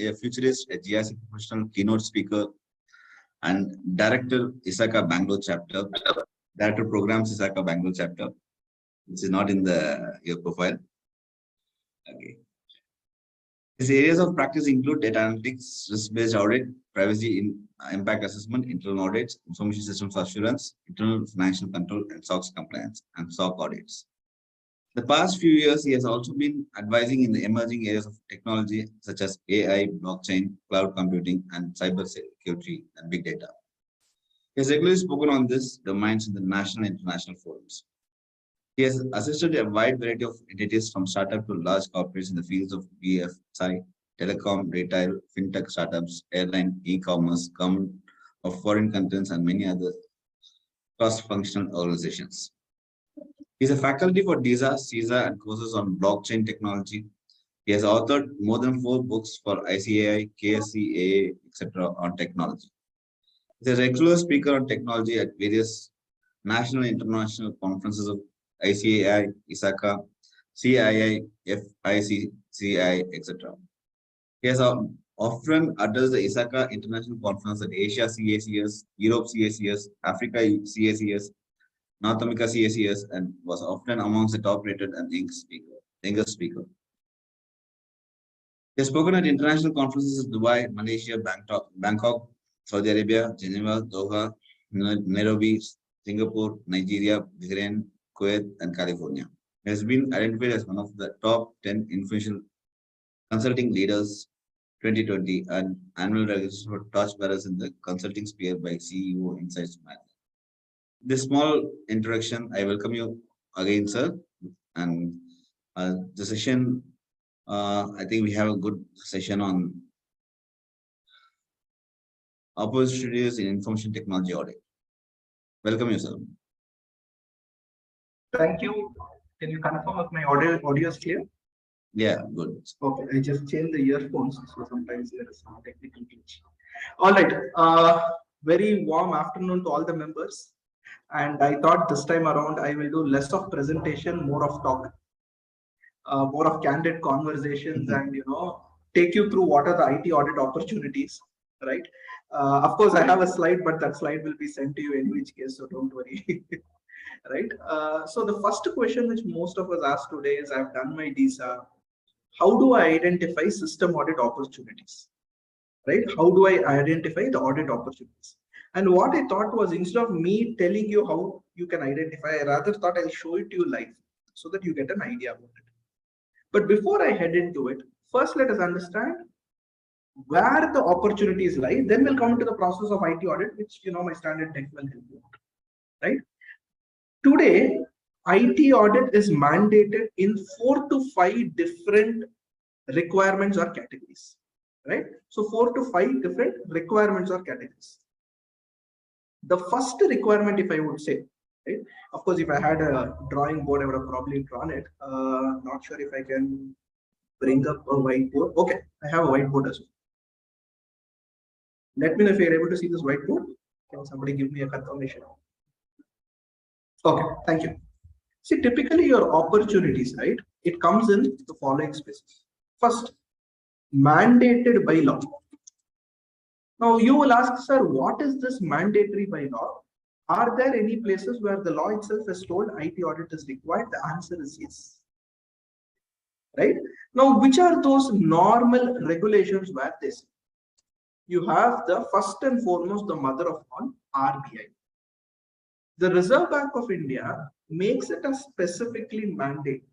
a futurist, a GIC professional, keynote speaker, and Director ISACA Bangalore chapter. Director Programs ISACA Bangalore chapter, which is not in your profile. Okay. His areas of practice include data analytics, risk-based audit, privacy in impact assessment, internal audits, information systems assurance, internal financial control, and SOX compliance and SOC audits. The past few years, he has also been advising in the emerging areas of technology such as AI, blockchain, cloud computing, and cyber security and big data. He has regularly spoken on these domains in the national and international forums. He has assisted a wide variety of entities from startup to large corporates in the fields of BFSI, telecom, retail, fintech startups, airline, e-commerce, government of foreign countries, and many other cross-functional organizations. He is a faculty for DISA, CISA, and courses on blockchain technology. He has authored more than 4 books for ICAI, KSC, AA, etc. on technology. He is a regular speaker on technology at various national and international conferences of ICAI, ISACA, CII, FICCI, etc. He has often addressed the ISACA International Conference at Asia CACS, Europe CACS, Africa CACS, North America CACS, and was often amongst the top-rated and youngest speaker. He has spoken at international conferences in Dubai, Malaysia, Bangkok, Saudi Arabia, Geneva, Doha, Nairobi, Singapore, Nigeria, Bahrain, Kuwait, and California. He has been identified as one of the top 10 influential consulting leaders 2020 and annual recognition for torchbearers in the consulting sphere by CEO Insights Management. This small introduction, I welcome you again, sir. And the session, I think we have a good session on opportunities in information technology audit. Welcome you, sir. Thank you. Can you confirm if my audio is clear? Yeah, good. Okay, I just changed the earphones, so sometimes there is some technical glitch. All right. Very warm afternoon to all the members. And I thought this time around I will do less of presentation, more of talk, more of candid conversations, and take you through what are the IT audit opportunities, right? Of course, I have a slide, but that slide will be sent to you in which case, so don't worry. Right. So the first question which most of us ask today is, I've done my DISA. How do I identify system audit opportunities? Right? How do I identify the audit opportunities? And what I thought was, instead of me telling you how you can identify, I rather thought I'll show it to you live so that you get an idea about it. But before I head into it, first let us understand where the opportunities lie. Then we'll come to the process of IT audit, which my standard deck will help you out. Right? Today, IT audit is mandated in 4 to 5 different requirements or categories. Right? So 4 to 5 different requirements or categories. The first requirement, if I would say, right? Of course, if I had a drawing board, I would have probably drawn it. Not sure if I can bring up a whiteboard. Okay, I have a whiteboard as well. Let me know if you're able to see this whiteboard. Can somebody give me a confirmation? Okay, thank you. See, typically your opportunities, right? It comes in the following spaces. First, mandated by law. Now you will ask, sir, what is this mandatory by law? Are there any places where the law itself has told IT audit is required? The answer is yes. Right? Now, which are those normal regulations where this? You have the first and foremost, the mother of all, RBI. The Reserve Bank of India makes it a specifically mandate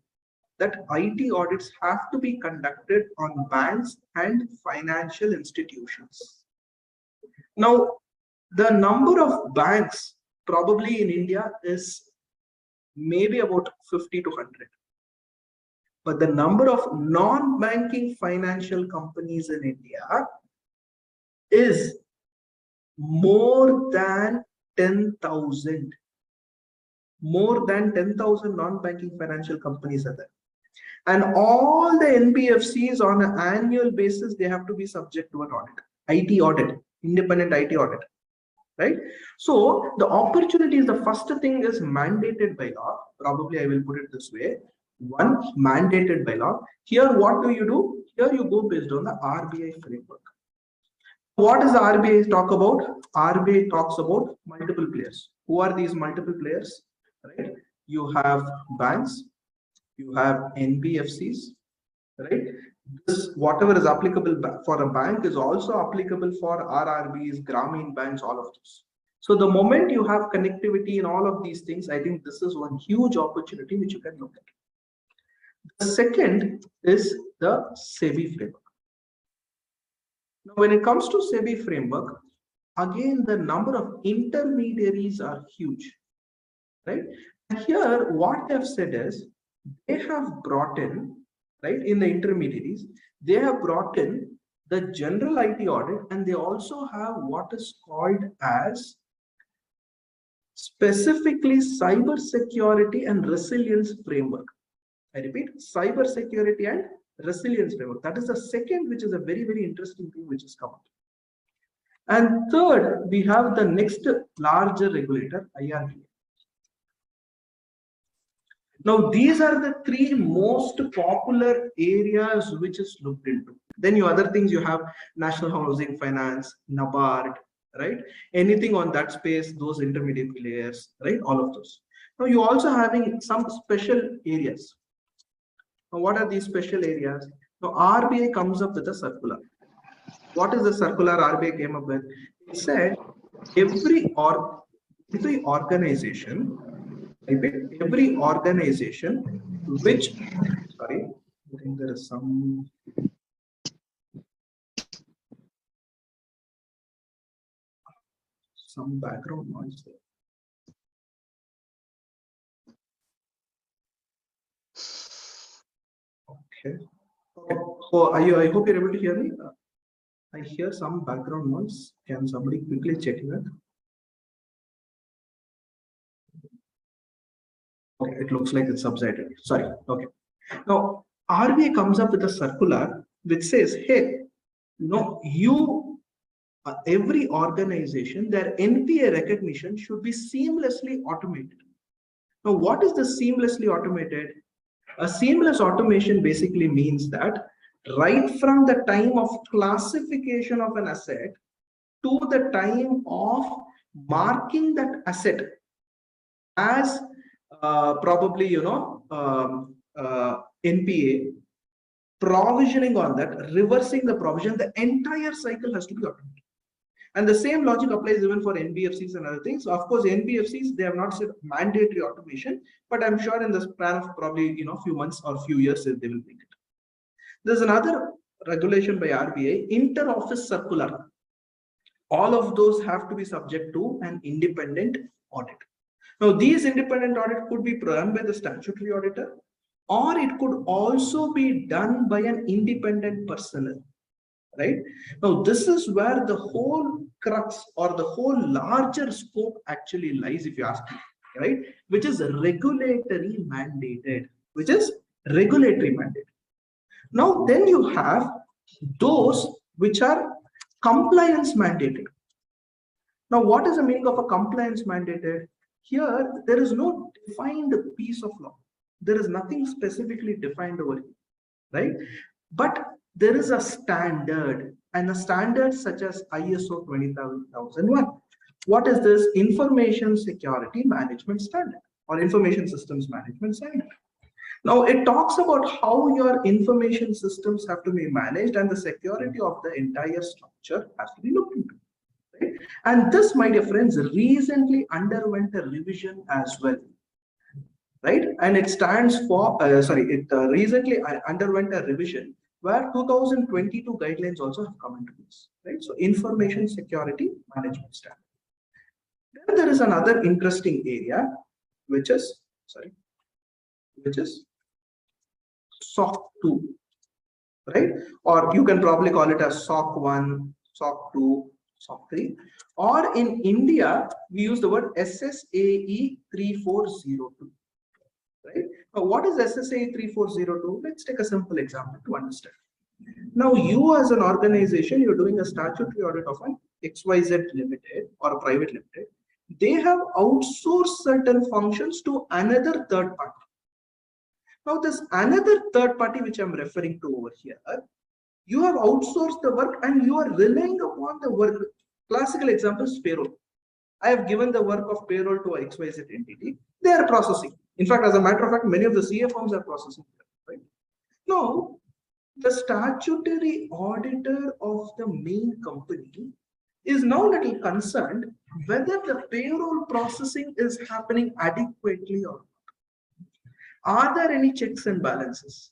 that IT audits have to be conducted on banks and financial institutions. Now, the number of banks probably in India is maybe about 50 to 100. But the number of non-banking financial companies in India is more than 10,000. More than 10,000 non-banking financial companies are there. And all the NBFCs on an annual basis, they have to be subject to an audit, IT audit, independent IT audit, right? So the opportunities, the first thing is mandated by law. Probably I will put it this way. One, mandated by law. Here, what do? Here you go based on the RBI framework. What does the RBI talk about? RBI talks about multiple players. Who are these multiple players? Right? You have banks, you have NBFCs, right? This whatever is applicable for a bank is also applicable for RRBs, Grameen banks, all of those. So the moment you have connectivity in all of these things, I think this is one huge opportunity which you can look at. The second is the SEBI framework. Now, when it comes to SEBI framework, again, the number of intermediaries are huge, right? And here, what they've said is they have brought in, right, in the intermediaries, they have brought in the general IT audit, and they also have what is called as specifically cyber security and resilience framework. I repeat, cyber security and resilience framework. That is the second, which is a very, very interesting thing which is covered. And third, we have the next larger regulator, IRDA. Now, these are the three most popular areas which is looked into. Then you other things you have National Housing Finance, NABARD, right? Anything on that space, those intermediate players, right? All of those. Now, you also having some special areas. Now, what are these special areas? Now, RBI comes up with a circular. What is the circular RBI came up with? It said every organization, every organization which, sorry, I think there is some background noise there. Okay. So I hope you're able to hear me. I hear some background noise. Can somebody quickly check that? Okay, it looks like it's subsided. Sorry. Okay. Now, RBI comes up with a circular which says, hey, every organization, their NPA recognition should be seamlessly automated. Now, what is the seamlessly automated? A seamless automation basically means that right from the time of classification of an asset to the time of marking that asset as probably NPA, provisioning on that, reversing the provision, the entire cycle has to be automated. And the same logic applies even for NBFCs and other things. So of course, NBFCs, they have not said mandatory automation, but I'm sure in the span of probably few months or few years, they will make it. There's another regulation by RBI, inter-office circular. All of those have to be subject to an independent audit. Now, these independent audit could be run by the statutory auditor, or it could also be done by an independent personnel. Right now, this is where the whole crux or the whole larger scope actually lies, if you ask me, right? Which is regulatory mandated, Now, then you have those which are compliance mandated. Now, what is the meaning of a compliance mandated? Here, there is no defined piece of law. There is nothing specifically defined over here, right? But there is a standard, and a standard such as ISO 20001. What is this? Information Security Management Standard or Information Systems Management Standard. Now, it talks about how your information systems have to be managed and the security of the entire structure has to be looked into. Right? And this, my dear friends, recently underwent a revision as well. Right? And it stands for, recently underwent a revision where 2022 guidelines also have come into this, right? So Information Security Management Standard. Then there is another interesting area, which is SOC 2, right? Or you can probably call it as SOC 1, SOC 2, SOC 3. Or in India, we use the word SSAE 3402. Right? Now, what is SSAE 3402? Let's take a simple example to understand. Now, you as an organization, you're doing a statutory audit of an XYZ Limited or a private limited. They have outsourced certain functions to another third party. Now, this another third party, which I'm referring to over here, You have outsourced the work and you are relying upon the work. Classical example is payroll. I have given the work of payroll to a XYZ entity. They are processing. In fact, as a matter of fact, many of the CA firms are processing. Right? Now, the statutory auditor of the main company is now little concerned whether the payroll processing is happening adequately or not. Are there any checks and balances?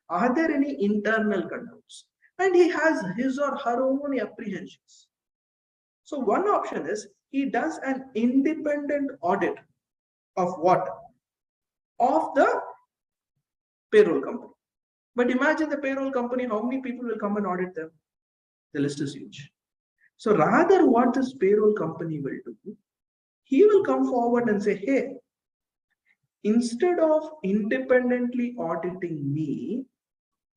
Are there any internal controls? And he has his or her own apprehensions. So one option is he does an independent audit of what? Of the payroll company. But imagine the payroll company, how many people will come and audit them? The list is huge. So rather what this payroll company will do, he will come forward and say, hey, instead of independently auditing me,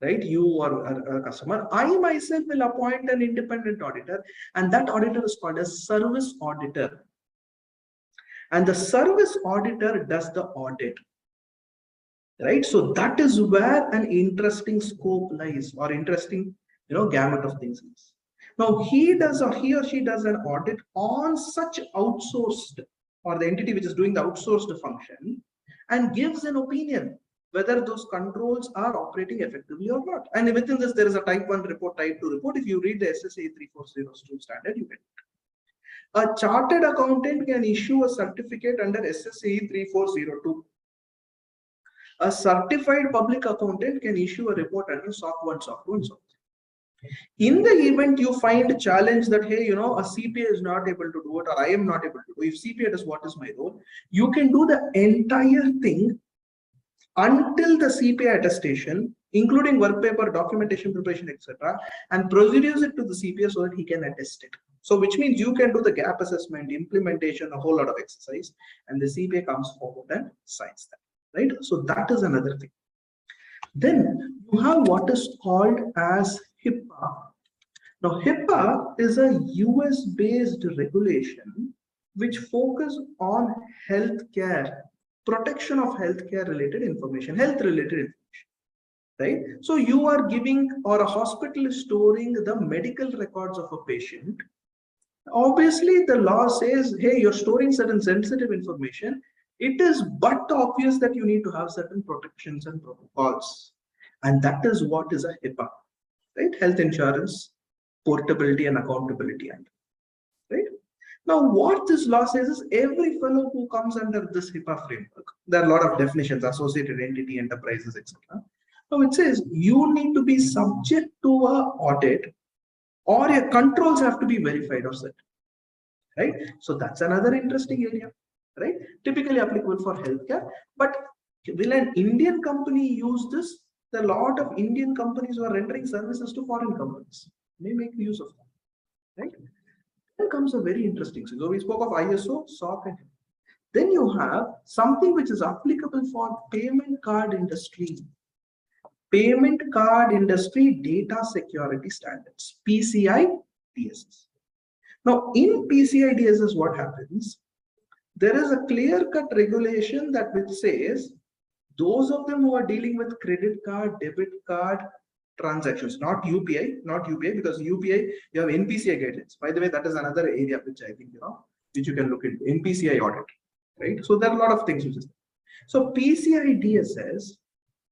right, you or a customer, I myself will appoint an independent auditor, and that auditor is called a service auditor. And the service auditor does the audit. Right, so that is where an interesting scope lies, or interesting, gamut of things is. Now he or she does an audit on such outsourced, or the entity which is doing the outsourced function, and gives an opinion whether those controls are operating effectively or not. And within this, there is a type 1 report, type 2 report. If you read the SSA 3402 standard, you get it. A chartered accountant can issue a certificate under SSA 3402. A certified public accountant can issue a report under SOC 1, SOC 2, and SOC 3. In the event you find a challenge that, hey, a CPA is not able to do it, or I am not able to do it, if CPA does, what is my role? You can do the entire thing until the CPA attestation, including work paper, documentation preparation, etc., and produce it to the CPA so that he can attest it. So which means you can do the gap assessment, implementation, a whole lot of exercise, and the CPA comes forward and signs that. Right? So that is another thing. Then you have what is called as HIPAA. Now HIPAA is a US based regulation which focus on healthcare, protection of healthcare related information, health related information. Right? So you are giving, or a hospital is storing the medical records of a patient. Obviously the law says, hey, you're storing certain sensitive information. It is but obvious that you need to have certain protections and protocols. And that is what is a HIPAA, right? Health Insurance, Portability and Accountability Act, right? Now, what this law says is every fellow who comes under this HIPAA framework, there are a lot of definitions, associated entity, enterprises, etc. Now, it says you need to be subject to an audit, or your controls have to be verified or set, right? So that's another interesting area. Right, typically applicable for healthcare. But will an Indian company use this? A lot of Indian companies who are rendering services to foreign companies may make use of that. Right? Then comes a very interesting. So we spoke of ISO, SOC, and then you have something which is applicable for payment card industry. Payment card industry data security standards, PCI DSS. Now, in PCI DSS, what happens? There is a clear-cut regulation that which says those of them who are dealing with credit card, debit card transactions, not UPI, because UPI, you have NPCI guidelines. By the way, that is another area which I think, which you can look into, NPCI audit, right? So there are a lot of things which is there. So PCI DSS,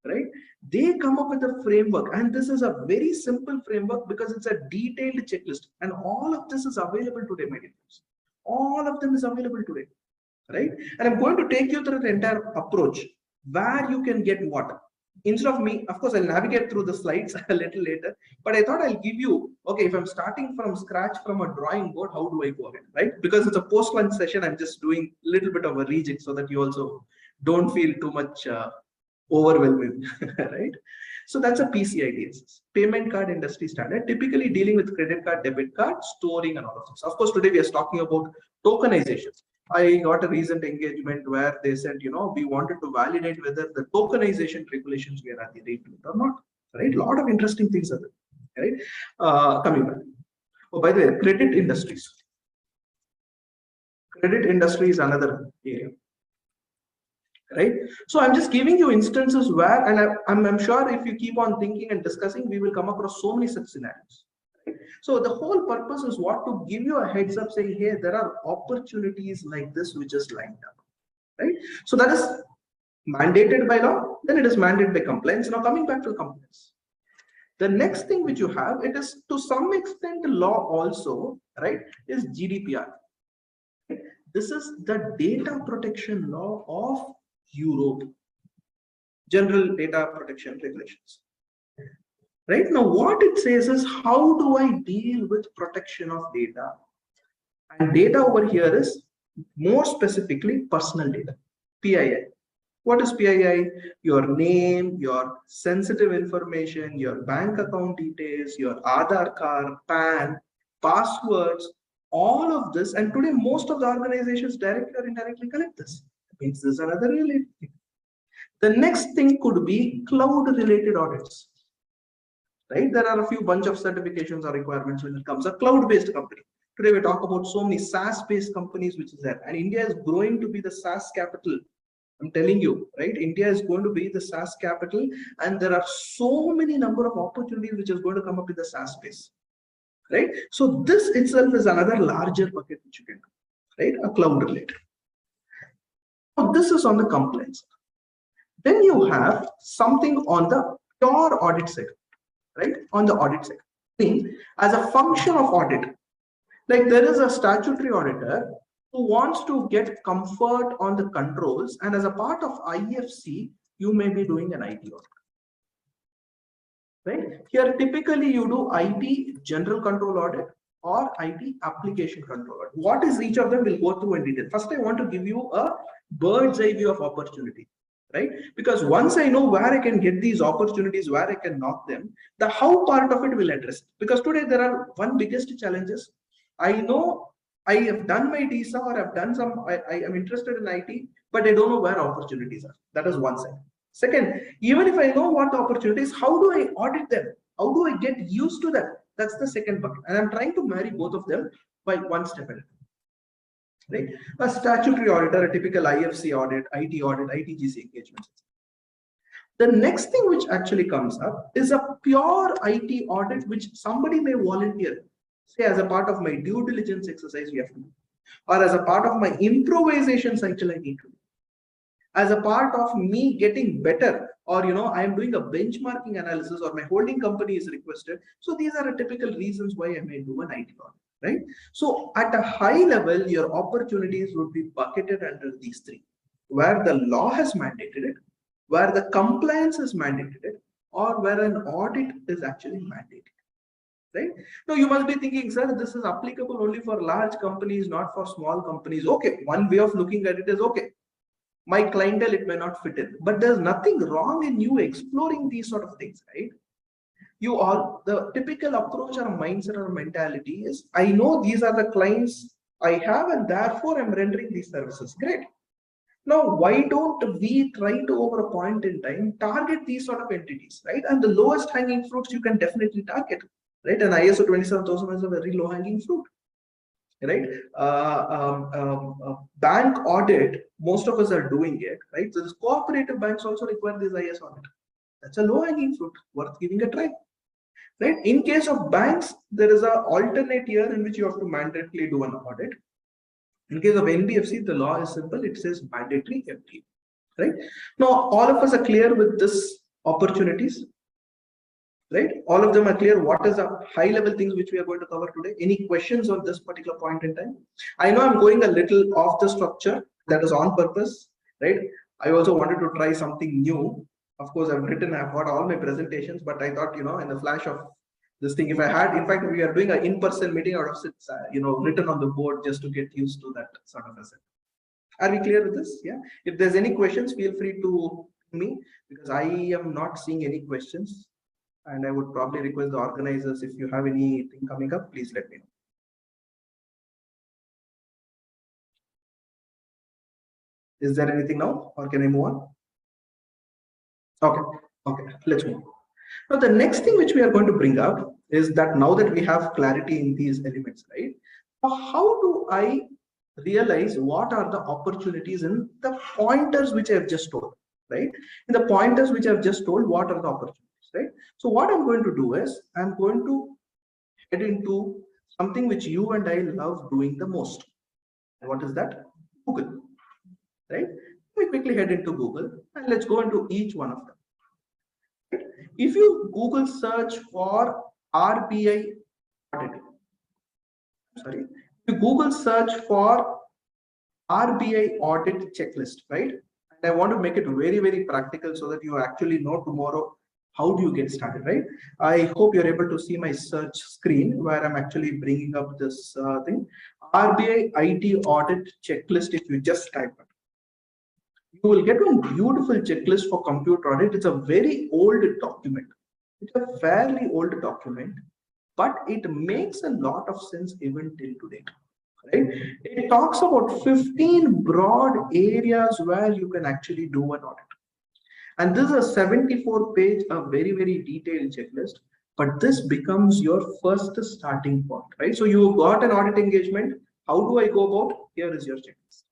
right? They come up with a framework, and this is a very simple framework because it's a detailed checklist, and all of this is available today, my dear friends. All of them is available today. Right? And I'm going to take you through the entire approach where you can get what. Instead of me, of course, I'll navigate through the slides a little later, but I thought I'll give you, okay, if I'm starting from scratch from a drawing board, how do I go ahead, right? Because it's a post-lunch session, I'm just doing a little bit of a rejig so that you also don't feel too much overwhelming, right? So that's a PCI DSS, payment card industry standard, typically dealing with credit card, debit card, storing, and all of this. Of course, today we are talking about tokenization. I got a recent engagement where they said, we wanted to validate whether the tokenization regulations were at the right or not. Right? A lot of interesting things are there. Right? Coming back. Oh, by the way, credit industries. Credit industry is another area. right? So I'm just giving you instances where, and I'm sure if you keep on thinking and discussing, we will come across so many such scenarios. Right? So the whole purpose is what, to give you a heads up saying, hey, there are opportunities like this which is lined up, right? So that is mandated by law, then it is mandated by compliance. Now coming back to compliance. The next thing which you have, it is to some extent law also, right, is GDPR. This is the data protection law of Europe, General Data Protection Regulations. Right now, what it says is, how do I deal with protection of data? And data over here is more specifically personal data, PII. What is PII? Your name, your sensitive information, your bank account details, your Aadhaar card, PAN, passwords, all of this. And today, most of the organizations directly or indirectly collect this. That means this is another related thing. The next thing could be cloud related audits. Right? There are a few bunch of certifications or requirements when it comes to a cloud-based company. Today, we talk about so many SaaS-based companies which is there. And India is growing to be the SaaS capital. I'm telling you, right? India is going to be the SaaS capital, and there are so many number of opportunities which is going to come up in the SaaS space, right? So this itself is another larger bucket which you can do, right? A cloud related. So this is on the compliance. Then you have something on the pure audit side, right? On the audit side, means as a function of audit, like there is a statutory auditor who wants to get comfort on the controls, and as a part of IFC, you may be doing an IT audit. Right? Here, typically you do IT general control audit or IT application control audit. What is each of them? We'll go through in detail. First, I want to give you a bird's eye view of opportunity, right? Because once I know where I can get these opportunities, where I can knock them, the how part of it will address. Because today there are one biggest challenges. I know I have done my DISA or I've done some, I am interested in IT, but I don't know where opportunities are. That is one side. Second, even if I know what the opportunities, how do I audit them? How do I get used to them? That's the second bucket. And I'm trying to marry both of them by one step at a time. Right? A statutory auditor, a typical IFC audit, IT audit, ITGC engagements. The next thing which actually comes up is a pure IT audit, which somebody may volunteer. Say, as a part of my due diligence exercise, we have to do, or as a part of my improvisation cycle, I need to do, as a part of me getting better, or I am doing a benchmarking analysis, or my holding company is requested. So these are the typical reasons why I may do an IT audit, right? So at a high level, your opportunities would be bucketed under these three, where the law has mandated it, where the compliance is mandated it, or where an audit is actually mandated. Right? Now you must be thinking, sir, this is applicable only for large companies, not for small companies. Okay, one way of looking at it is, okay, my clientele, it may not fit in, but there's nothing wrong in you exploring these sort of things, right? You all, the typical approach or mindset or mentality is, I know these are the clients I have, and therefore I'm rendering these services. Great. Now, why don't we try to, over a point in time, target these sort of entities, right? And the lowest hanging fruits you can definitely target. Right, and ISO 27000 is a very low hanging fruit, right? Bank audit, most of us are doing it, right? So this cooperative banks also require this IS audit. That's a low hanging fruit worth giving a try, right? In case of banks, there is an alternate year in which you have to mandatorily do an audit. In case of NBFC, the law is simple. It says mandatory every year, right? Now, all of us are clear with this opportunities. Right? All of them are clear. What is the high level things which we are going to cover today? Any questions on this particular point in time? I know I'm going a little off the structure, that is on purpose, right? I also wanted to try something new. Of course, I've got all my presentations, but I thought, in the flash of this thing, if I had, in fact, we are doing an in-person meeting out of it, written on the board just to get used to that sort of a set. Are we clear with this? Yeah. If there's any questions, feel free to me, because I am not seeing any questions. And I would probably request the organizers, if you have anything coming up, please let me know. Is there anything now, or can I move on? Okay, let's move. Now, the next thing which we are going to bring up is that now that we have clarity in these elements, right? How do I realize what are the opportunities in the pointers which I have just told, right? In the pointers which I have just told, what are the opportunities, right? So what I'm going to do is I'm going to head into something which you and I love doing the most. And what is that? Google, right? Let me quickly head into Google and let's go into each one of them. If you Google search for RBI audit, sorry, if you Google search for RBI audit checklist, right? And I want to make it very, very practical so that you actually know tomorrow how do you get started, right? I hope you're able to see my search screen where I'm actually bringing up this thing. RBI IT audit checklist, if you just type it, you will get one beautiful checklist for computer audit. It's a very old document. It's a fairly old document, but it makes a lot of sense even till today. Right? It talks about 15 broad areas where you can actually do an audit. And this is a 74 page, a very, very detailed checklist, but this becomes your first starting point, right? So you got an audit engagement. How do I go about? Here is your checklist,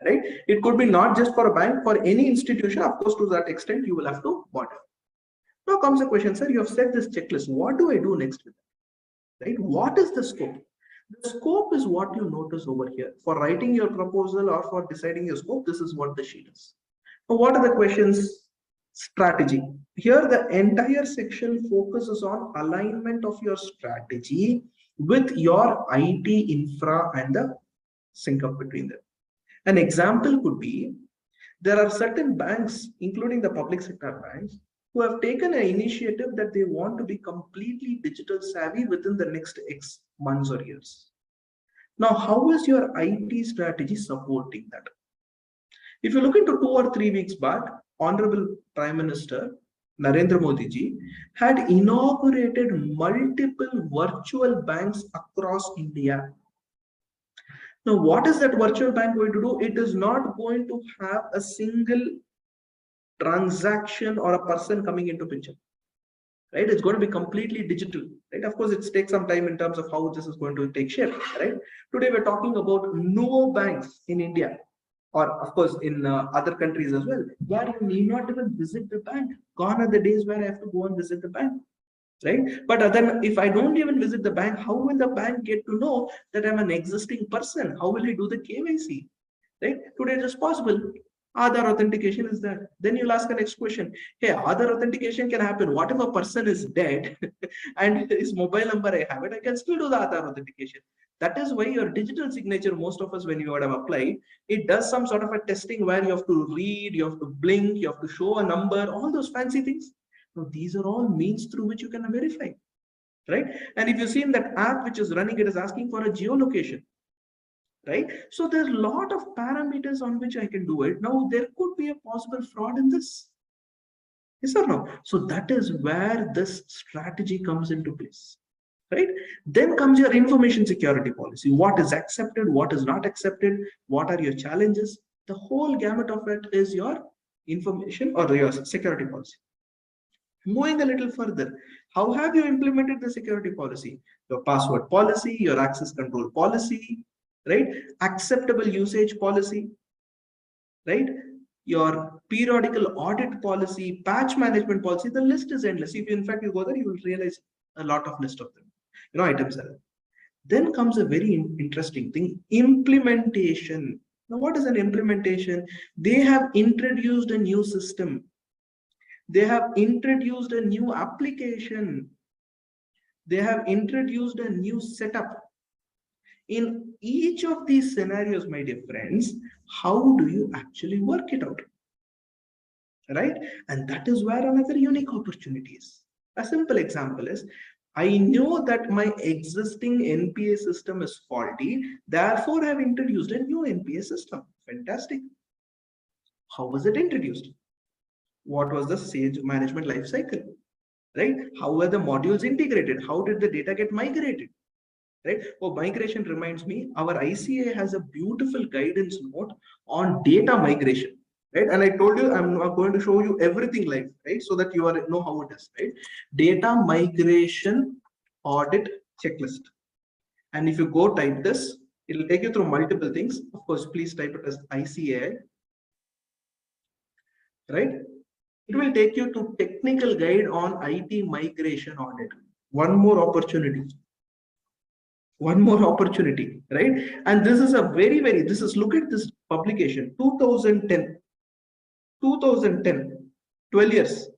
right? It could be not just for a bank, for any institution, of course, to that extent, you will have to bother. Now comes the question, sir, you have set this checklist. What do I do next with it, right? What is the scope? The scope is what you notice over here. For writing your proposal or for deciding your scope, this is what the sheet is. Now, what are the questions? Strategy. Here, the entire section focuses on alignment of your strategy with your IT infra and the sync up between them. An example could be, there are certain banks, including the public sector banks, who have taken an initiative that they want to be completely digital savvy within the next X months or years. Now, how is your IT strategy supporting that? If you look into 2 or 3 weeks back, Honorable Prime Minister Narendra Modi ji had inaugurated multiple virtual banks across India. Now, what is that virtual bank going to do? It is not going to have a single transaction or a person coming into picture, right? It's going to be completely digital, right? Of course, it takes some time in terms of how this is going to take shape, right? Today, we're talking about no banks in India, or of course in other countries as well, where you need not even visit the bank. Gone are the days where I have to go and visit the bank, right? But then if I don't even visit the bank, how will the bank get to know that I'm an existing person? How will he do the KYC, right? Today it is possible. Aadhaar authentication is there. Then you'll ask the next question. Hey, Aadhaar authentication can happen. What if a person is dead and his mobile number I have it, I can still do the Aadhaar authentication. That is why your digital signature, most of us, when you would have applied, it does some sort of a testing where you have to read, you have to blink, you have to show a number, all those fancy things. Now, these are all means through which you can verify, right? And if you see in that app which is running, it is asking for a geolocation, right? So there's a lot of parameters on which I can do it. Now, there could be a possible fraud in this. Yes or no? So that is where this strategy comes into place, right? Then comes your information security policy. What is accepted, what is not accepted, what are your challenges? The whole gamut of it is your information or your security policy. Moving a little further, how have you implemented the security policy? Your password policy, your access control policy, right? Acceptable usage policy, right? Your periodical audit policy, patch management policy, the list is endless. If you, in fact, you go there, you will realize a lot of list of them, items are there. Then comes a very interesting thing, implementation. Now, what is an implementation? They have introduced a new system. They have introduced a new application. They have introduced a new setup. In each of these scenarios, my dear friends, how do you actually work it out? Right? And that is where another unique opportunity is. A simple example is, I know that my existing NPA system is faulty, therefore I have introduced a new NPA system. Fantastic. How was it introduced? What was the Sage management life cycle? Right? How were the modules integrated? How did the data get migrated? Right? Oh, migration reminds me, our ICA has a beautiful guidance note on data migration. Right? And I told you I'm going to show you everything live, right? So that you know how it is, right? Data migration audit checklist. And if you go type this, It will take you through multiple things. Of course, please type it as ICAI, right? It will take you to technical guide on IT migration audit. One more opportunity. One more opportunity, right? And this is a very, this is, look at this publication, 2010, 12 years,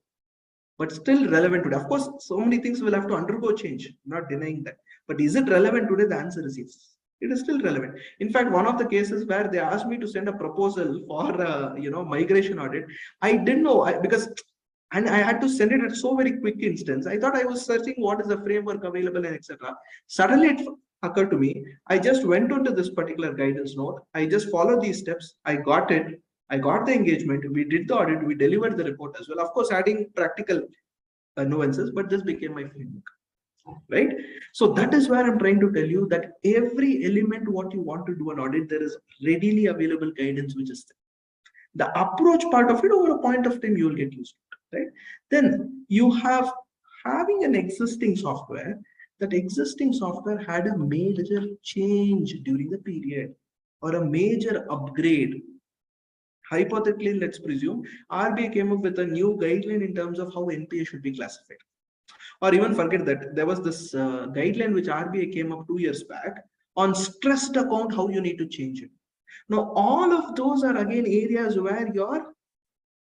but still relevant today. Of course, so many things will have to undergo change, I'm not denying that. But is it relevant today? The answer is yes. It is still relevant. In fact, one of the cases where they asked me to send a proposal for migration audit, I didn't know and I had to send it at so very quick instance. I thought I was searching what is the framework available and etc. Suddenly it occurred to me. I just went into this particular guidance note. I just followed these steps. I got it. I got the engagement. We did the audit. We delivered the report as well. Of course, adding practical nuances, but this became my framework. Right? So that is where I'm trying to tell you that every element what you want to do an audit, there is readily available guidance which is there. The approach part of it, over a point of time, you will get used to it, right? Then you have having an existing software. That existing software had a major change during the period or a major upgrade. Hypothetically, let's presume RBI came up with a new guideline in terms of how NPA should be classified. Or even forget that there was this guideline which RBI came up 2 years back on stressed account, how you need to change it. Now, all of those are again areas where your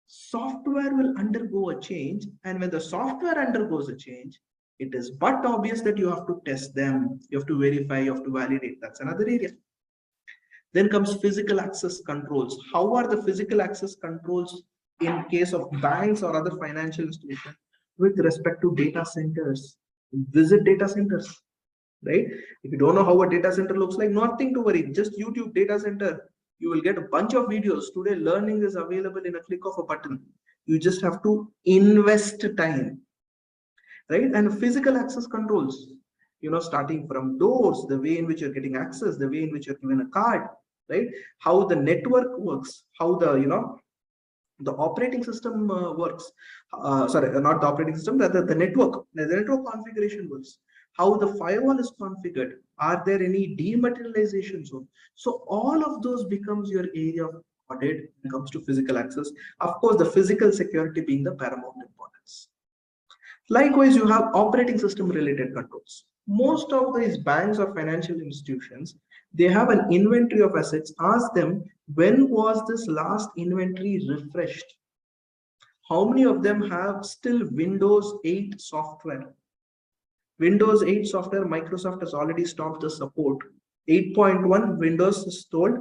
software will undergo a change. And when the software undergoes a change, it is but obvious that you have to test them, you have to verify, you have to validate. That's another area. Then comes physical access controls. How are the physical access controls in case of banks or other financial institutions with respect to data centers? Visit data centers, right? If you don't know how a data center looks like, nothing to worry. Just YouTube data center. You will get a bunch of videos. Today, learning is available in a click of a button. You just have to invest time, right? And physical access controls, starting from doors, the way in which you're getting access, the way in which you're given a card, right? How the network works, how the operating system works. Sorry, not the operating system, rather the network configuration works. How the firewall is configured. Are there any dematerialization zone? So all of those becomes your area of audit when it comes to physical access. Of course, the physical security being the paramount importance. Likewise, you have operating system related controls. Most of these banks or financial institutions, they have an inventory of assets. Ask them, when was this last inventory refreshed? How many of them have still Windows 8 software? Windows 8 software, Microsoft has already stopped the support. 8.1 Windows is told.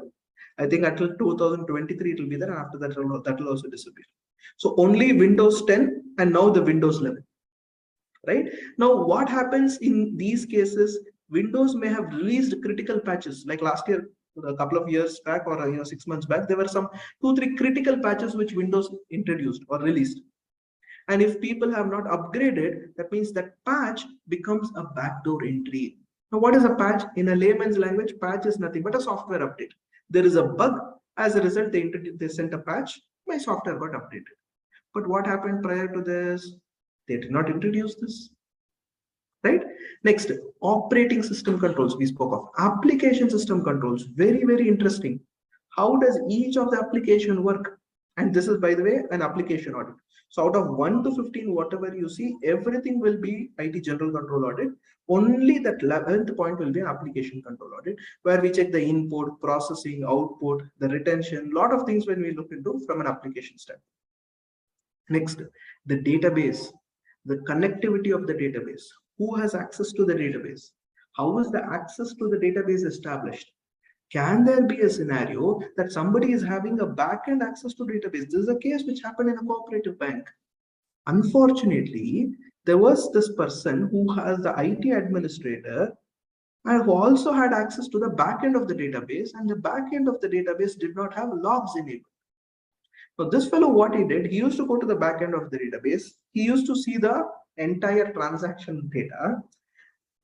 I think until 2023 it will be there, and after that that will also disappear. So only Windows 10 and now the Windows 11. Right? Now, what happens in these cases? Windows may have released critical patches, like last year, a couple of years back, or 6 months back, there were some 2-3 critical patches which Windows introduced or released. And if people have not upgraded, that means that patch becomes a backdoor entry. Now, what is a patch? In a layman's language, patch is nothing but a software update. There is a bug. As a result, they sent a patch. My software got updated. But what happened prior to this? They did not introduce this, right? Next, operating system controls we spoke of. Application system controls, very interesting. How does each of the application work? And this is, by the way, an application audit. So out of 1 to 15, whatever you see, everything will be IT general control audit. Only that 11th point will be an application control audit, where we check the input, processing, output, the retention, lot of things when we look into from an application standpoint. Next, the database. The connectivity of the database. Who has access to the database? How is the access to the database established? Can there be a scenario that somebody is having a back-end access to database? This is a case which happened in a cooperative bank. Unfortunately, there was this person who has the IT administrator and who also had access to the back-end of the database, and the back-end of the database did not have logs enabled. So this fellow, what he did, he used to go to the back end of the database. He used to see the entire transaction data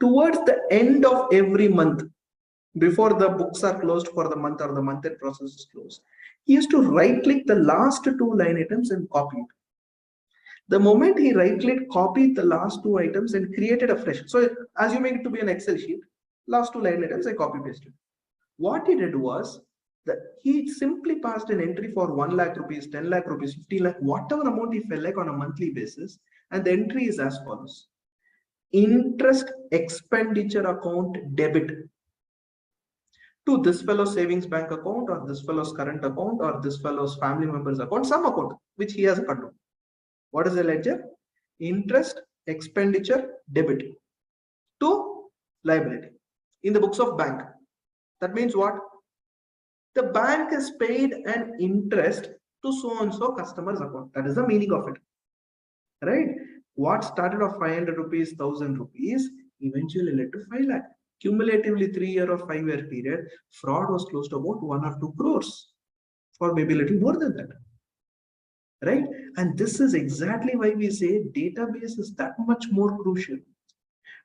towards the end of every month, before the books are closed for the month or the month-end process is closed. He used to right-click the last 2 line items and copy it. The moment he right-clicked, copied the last 2 items and created a fresh. So assuming it to be an Excel sheet, last 2 line items I copy-pasted. What he did was that he simply passed an entry for 1 lakh rupees, 10 lakh rupees, 50 lakh, whatever amount he felt like on a monthly basis. And the entry is as follows: interest expenditure account debit to this fellow's savings bank account, or this fellow's current account, or this fellow's family member's account, some account which he has a control. What is the ledger? Interest expenditure debit to liability in the books of bank. That means what? The bank has paid an interest to so and so customer's account. That is the meaning of it, right? What started off 500 rupees, 1000 rupees, eventually led to 5 lakh. Cumulatively 3-year or 5-year period, fraud was close to about 1 or 2 crores, or maybe a little more than that, right? And this is exactly why we say database is that much more crucial.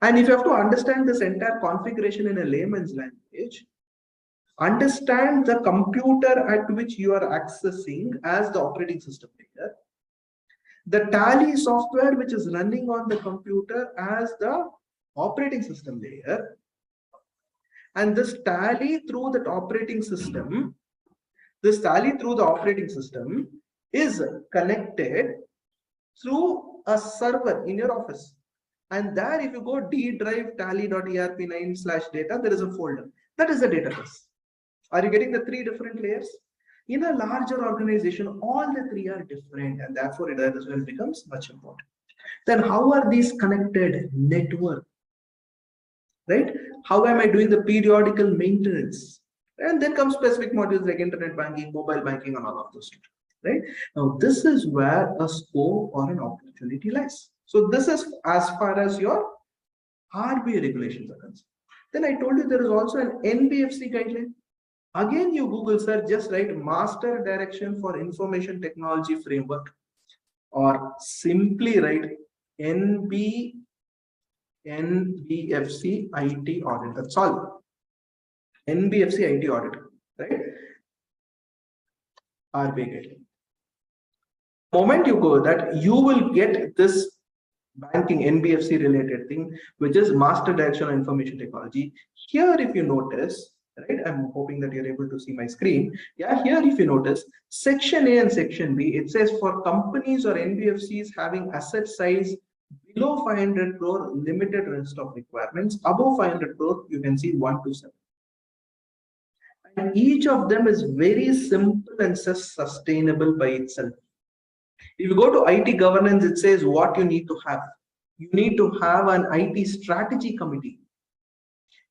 And if you have to understand this entire configuration in a layman's language, understand the computer at which you are accessing as the operating system layer, the tally software which is running on the computer as the operating system layer, and this tally through the operating system is connected through a server in your office. And there, if you go D drive tally.erp9/data, there is a folder. That is the database. Are you getting the 3 different layers? In a larger organization, all the 3 are different, and therefore it as well becomes much important. Then how are these connected? Network, right? How am I doing the periodical maintenance? And then come specific modules like internet banking, mobile banking, and all of those, right? Now, this is where a scope or an opportunity lies. So this is as far as your RBI regulations are concerned. Then I told you there is also an NBFC guideline. Again, you Google search, just write Master Direction for Information Technology Framework, or simply write NBFC IT audit. That's all. NBFC IT audit, right? RBI guideline. Moment you go that, you will get this banking NBFC related thing, which is Master Direction on Information Technology. Here, if you notice, right, I'm hoping that you're able to see my screen. Yeah, here if you notice, section A and section B, it says for companies or NBFCs having asset size below 500 crore, limited rest of requirements. Above 500 crore, you can see 1 to 7. And each of them is very simple and sustainable by itself. If you go to IT governance, it says what you need to have. You need to have an IT strategy committee.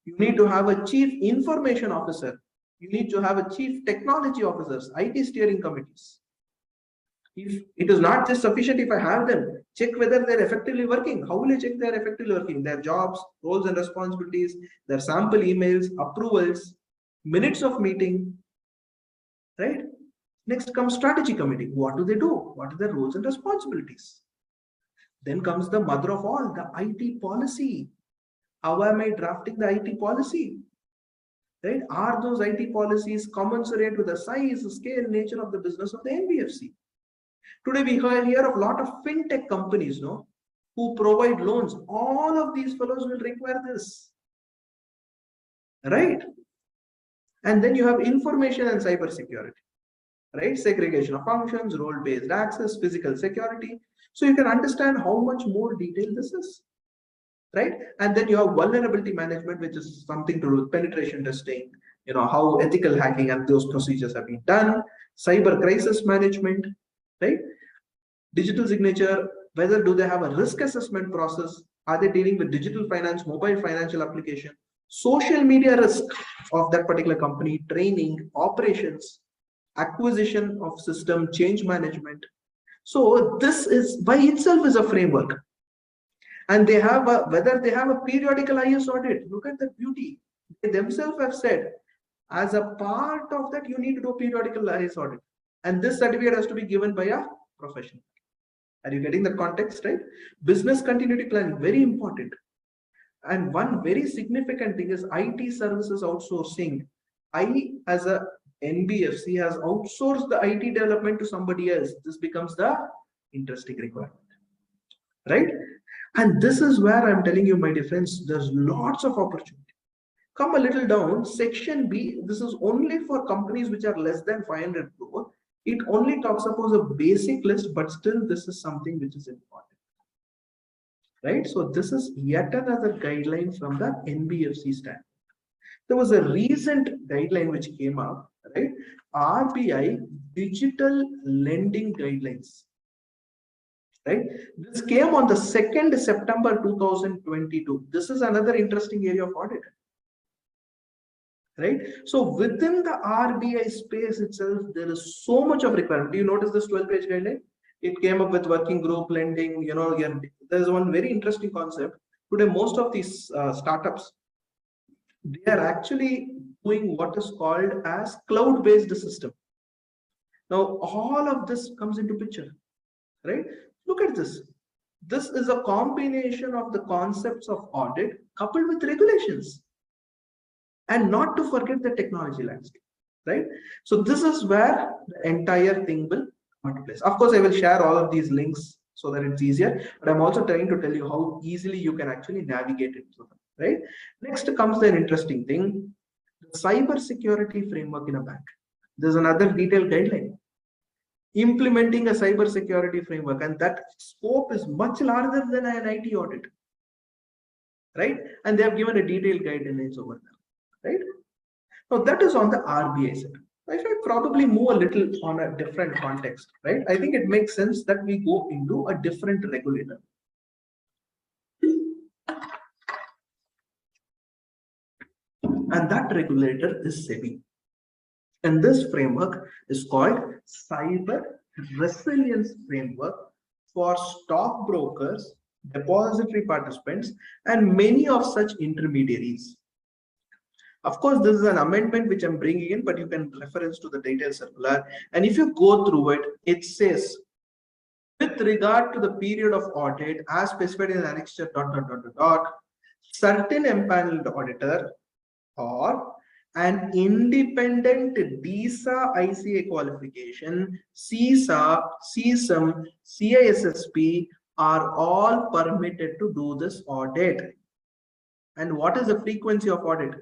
You need to have a chief information officer. You need to have a chief technology officers, IT steering committees. If it is not just sufficient if I have them, check whether they're effectively working. How will you check they're effectively working? Their jobs, roles and responsibilities, their sample emails, approvals, minutes of meeting, right? Next comes strategy committee. What do they do? What are their roles and responsibilities? Then comes the mother of all, the IT policy. How am I drafting the IT policy? Right? Are those IT policies commensurate with the size, scale, nature of the business of the NBFC? Today we hear of a lot of fintech companies, no, who provide loans. All of these fellows will require this, right? And then you have information and cyber security, right? Segregation of functions, role-based access, physical security. So you can understand how much more detailed this is, right? And then you have vulnerability management, which is something to do with penetration testing, you know, how ethical hacking and those procedures have been done, cyber crisis management, right? Digital signature, whether do they have a risk assessment process? Are they dealing with digital finance, mobile financial application, social media risk of that particular company, training, operations, acquisition of system, change management. So this is by itself is a framework. And they have a, whether they have a periodical IS audit, look at the beauty. They themselves have said, as a part of that, you need to do periodical IS audit. And this certificate has to be given by a professional. Are you getting the context, right? Business continuity planning, very important. And one very significant thing is IT services outsourcing. As a NBFC has outsourced the IT development to somebody else. This becomes the interesting requirement, right? And this is where I'm telling you, my dear friends, there's lots of opportunity. Come a little down, section B, this is only for companies which are less than 500 crore. It only talks about a basic list, but still this is something which is important, right? So this is yet another guideline from the NBFC standard. There was a recent guideline which came up, right? RBI digital lending guidelines, right? This came on the 2nd September 2022. This is another interesting area of audit, right? So within the RBI space itself, there is so much of requirement. Do you notice this 12-page guideline? It came up with working group lending. You know, there's one very interesting concept. Today, most of these startups, they are actually doing what is called as cloud-based system. Now, all of this comes into picture, right? Look at this. This is a combination of the concepts of audit coupled with regulations, and not to forget the technology landscape, right? So this is where the entire thing will come into place. Of course, I will share all of these links so that it's easier, but I'm also trying to tell you how easily you can actually navigate it through them, right? Next comes the interesting thing, the cyber security framework in a bank. There's another detailed guideline. Implementing a cyber security framework, and that scope is much larger than an IT audit, right? And they have given a detailed guidelines over there, right? Now that is on the RBI side. I should probably move a little on a different context, right? I think it makes sense that we go into a different regulator. And that regulator is SEBI. And this framework is called Cyber Resilience Framework for stockbrokers, depository participants, and many of such intermediaries. Of course, this is an amendment which I'm bringing in, but you can reference to the detailed circular. And if you go through it, it says, with regard to the period of audit as specified in annexure ... certain empaneled auditor or an independent DISA ICA qualification, CISA, CSM, CISSP are all permitted to do this audit. And what is the frequency of audit?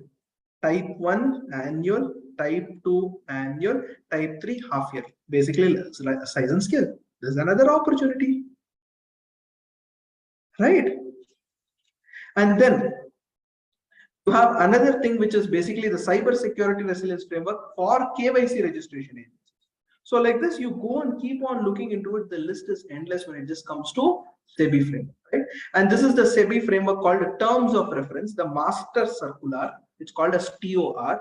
Type 1 annual, type 2 annual, type 3 half year. Basically, size and scale. There's another opportunity, right? And then you have another thing, which is basically the cyber security resilience framework for KYC registration agencies. So like this, you go and keep on looking into it. The list is endless when it just comes to SEBI framework, right? And this is the SEBI framework called terms of reference, the master circular. It's called as TOR,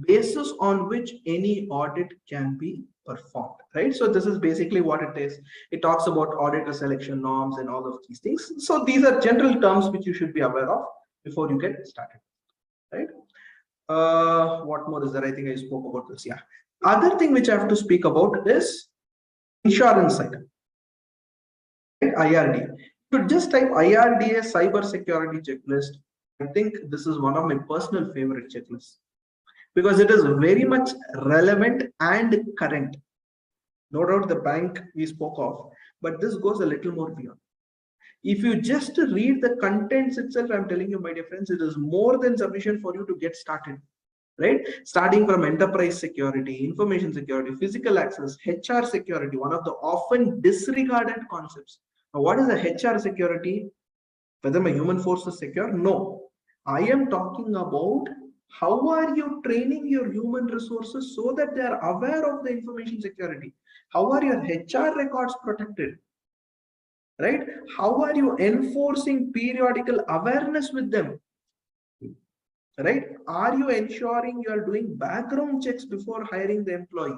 basis on which any audit can be performed, right? So this is basically what it is. It talks about auditor selection norms and all of these things. So these are general terms which you should be aware of before you get started, right? What more is there? I think I spoke about this. Yeah. Other thing which I have to speak about is insurance side, right? IRDA. You just type IRDA cyber security checklist. I think this is one of my personal favorite checklists because it is very much relevant and current. No doubt the bank we spoke of, but this goes a little more beyond. If you just read the contents itself, I'm telling you, my dear friends, it is more than sufficient for you to get started, right? Starting from enterprise security, information security, physical access, HR security, one of the often disregarded concepts. Now, what is a HR security? Whether my human force is secure? No. I am talking about how are you training your human resources so that they are aware of the information security? How are your HR records protected? Right? How are you enforcing periodical awareness with them? Right? Are you ensuring you are doing background checks before hiring the employee?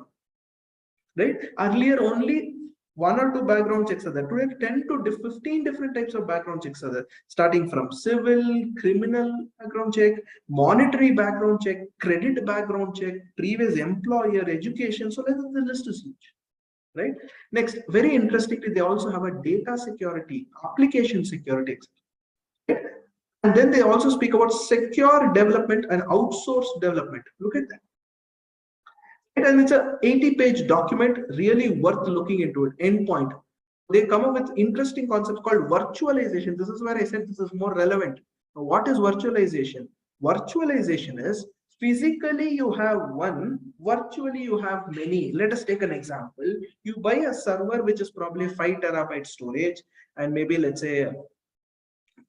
Right? Earlier, only 1 or 2 background checks are there. Today, 10 to 15 different types of background checks are there, starting from civil, criminal background check, monetary background check, credit background check, previous employer, education. So the list is huge, right? Next, very interestingly, they also have a data security, application security, right? And then they also speak about secure development and outsourced development. Look at that. And it's a 80-page document, really worth looking into it. Endpoint. They come up with interesting concepts called virtualization. This is where I said this is more relevant. Now, what is virtualization? Virtualization is physically you have one, virtually you have many. Let us take an example. You buy a server which is probably 5 terabyte storage and maybe let's say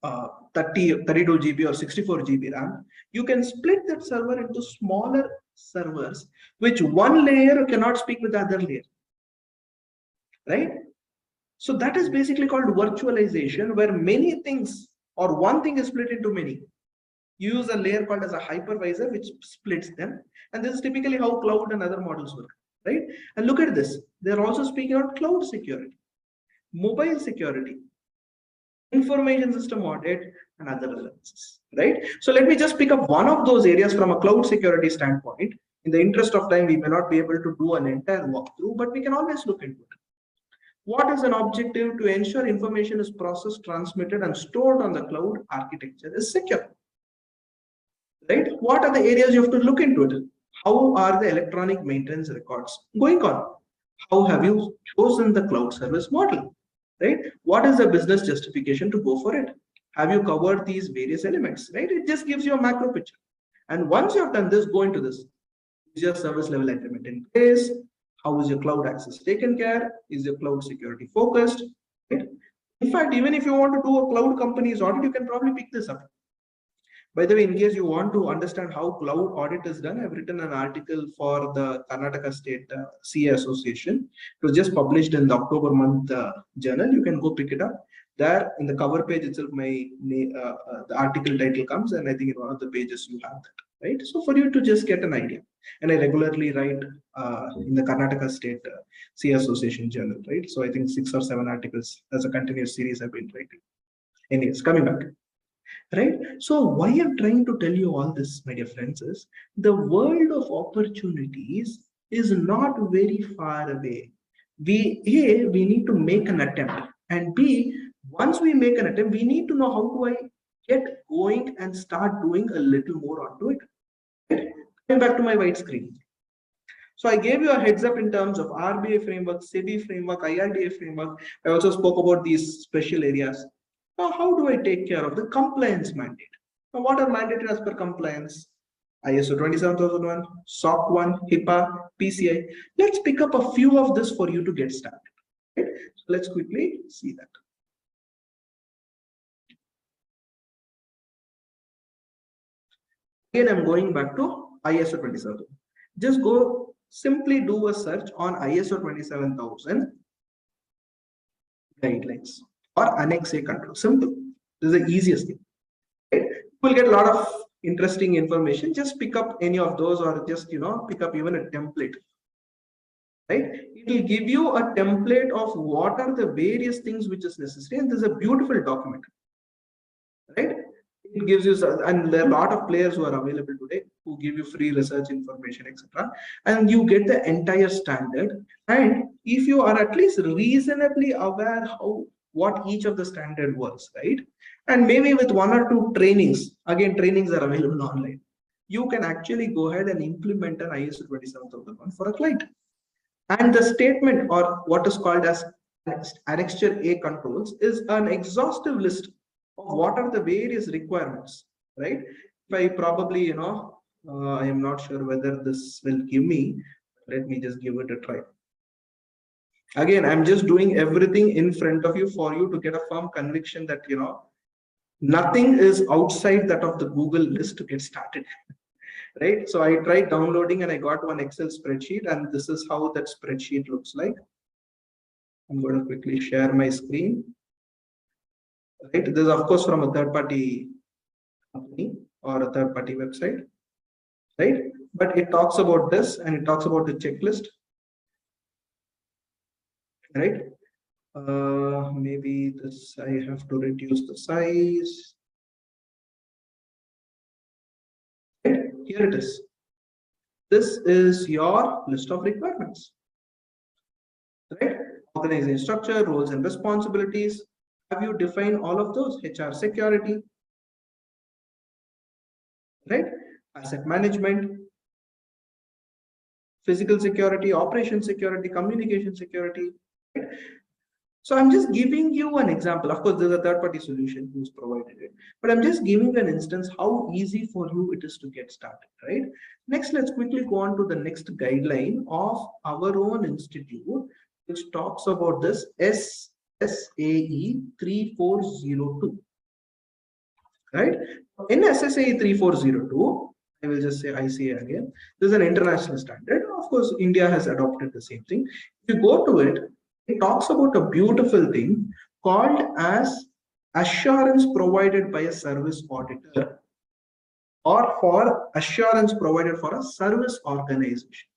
32 GB or 64 GB RAM. You can split that server into smaller servers, which one layer cannot speak with the other layer, right? So that is basically called virtualization, where many things or one thing is split into many. You use a layer called as a hypervisor, which splits them. And this is typically how cloud and other models work, right? And look at this. They're also speaking about cloud security, mobile security, information system audit, and other elements, right? So let me just pick up one of those areas from a cloud security standpoint. In the interest of time, we may not be able to do an entire walkthrough, but we can always look into it. What is an objective? To ensure information is processed, transmitted, and stored on the cloud architecture is secure, right? What are the areas you have to look into it? How are the electronic maintenance records going on? How have you chosen the cloud service model, right? What is the business justification to go for it? Have you covered these various elements, right? It just gives you a macro picture. And once you have done this, go into this. Is your service level agreement in place? How is your cloud access taken care? Is your cloud security focused? Right? In fact, even if you want to do a cloud company's audit, you can probably pick this up. By the way, in case you want to understand how cloud audit is done, I've written an article for the Karnataka State CA Association. It was just published in the October month journal. You can go pick it up. There in the cover page itself, the article title comes, and I think in one of the pages you have that, right? So for you to just get an idea, and I regularly write in the Karnataka State CA Association journal, right? So I think 6 or 7 articles as a continuous series I've been writing. Anyways, coming back. Right? So why I'm trying to tell you all this, my dear friends, is the world of opportunities is not very far away. We need to make an attempt, and B, once we make an attempt, we need to know how do I get going and start doing a little more onto it. Right? Coming back to my white screen. So I gave you a heads up in terms of RBI framework, SEBI framework, IRDA framework. I also spoke about these special areas. Now, how do I take care of the compliance mandate? Now, what are mandated as per compliance? ISO 27001, SOC 1, HIPAA, PCI. Let's pick up a few of this for you to get started. Right? So let's quickly see that. Again, I'm going back to ISO 27000. Just go simply do a search on ISO 27000 guidelines or Annex A control. Simple. This is the easiest thing. Right? You will get a lot of interesting information. Just pick up any of those, or just pick up even a template. Right? It will give you a template of what are the various things which is necessary, and this is a beautiful document. Right? It gives you, and there are a lot of players who are available today who give you free research information, etc. And you get the entire standard. And if you are at least reasonably aware what each of the standard works, right? And maybe with 1 or 2 trainings, again, trainings are available online, you can actually go ahead and implement an ISO 27001 for a client. And the statement, or what is called as Annexure A controls, is an exhaustive list of what are the various requirements, right? If I probably, I am not sure whether this will give me, let me just give it a try. Again, I'm just doing everything in front of you for you to get a firm conviction that, nothing is outside that of the Google list to get started. Right? So I tried downloading and I got one Excel spreadsheet, and this is how that spreadsheet looks like. I'm going to quickly share my screen. Right? This is of course from a third-party company or a third-party website. Right? But it talks about this, and it talks about the checklist. Right? Maybe this, I have to reduce the size. Right? Here it is. This is your list of requirements. Right? Organization structure, roles and responsibilities. Have you defined all of those? HR security, right? Asset management, physical security, operation security, communication security. Right? So I'm just giving you an example. Of course, there's a third-party solution who's provided it, but I'm just giving an instance how easy for you it is to get started, right? Next, let's quickly go on to the next guideline of our own institute, which talks about this SSAE 3402, right? In SSAE 3402, I will just say ICA again. This is an international standard. Of course, India has adopted the same thing. If you go to it, it talks about a beautiful thing called as assurance provided by a service auditor, or for assurance provided for a service organization.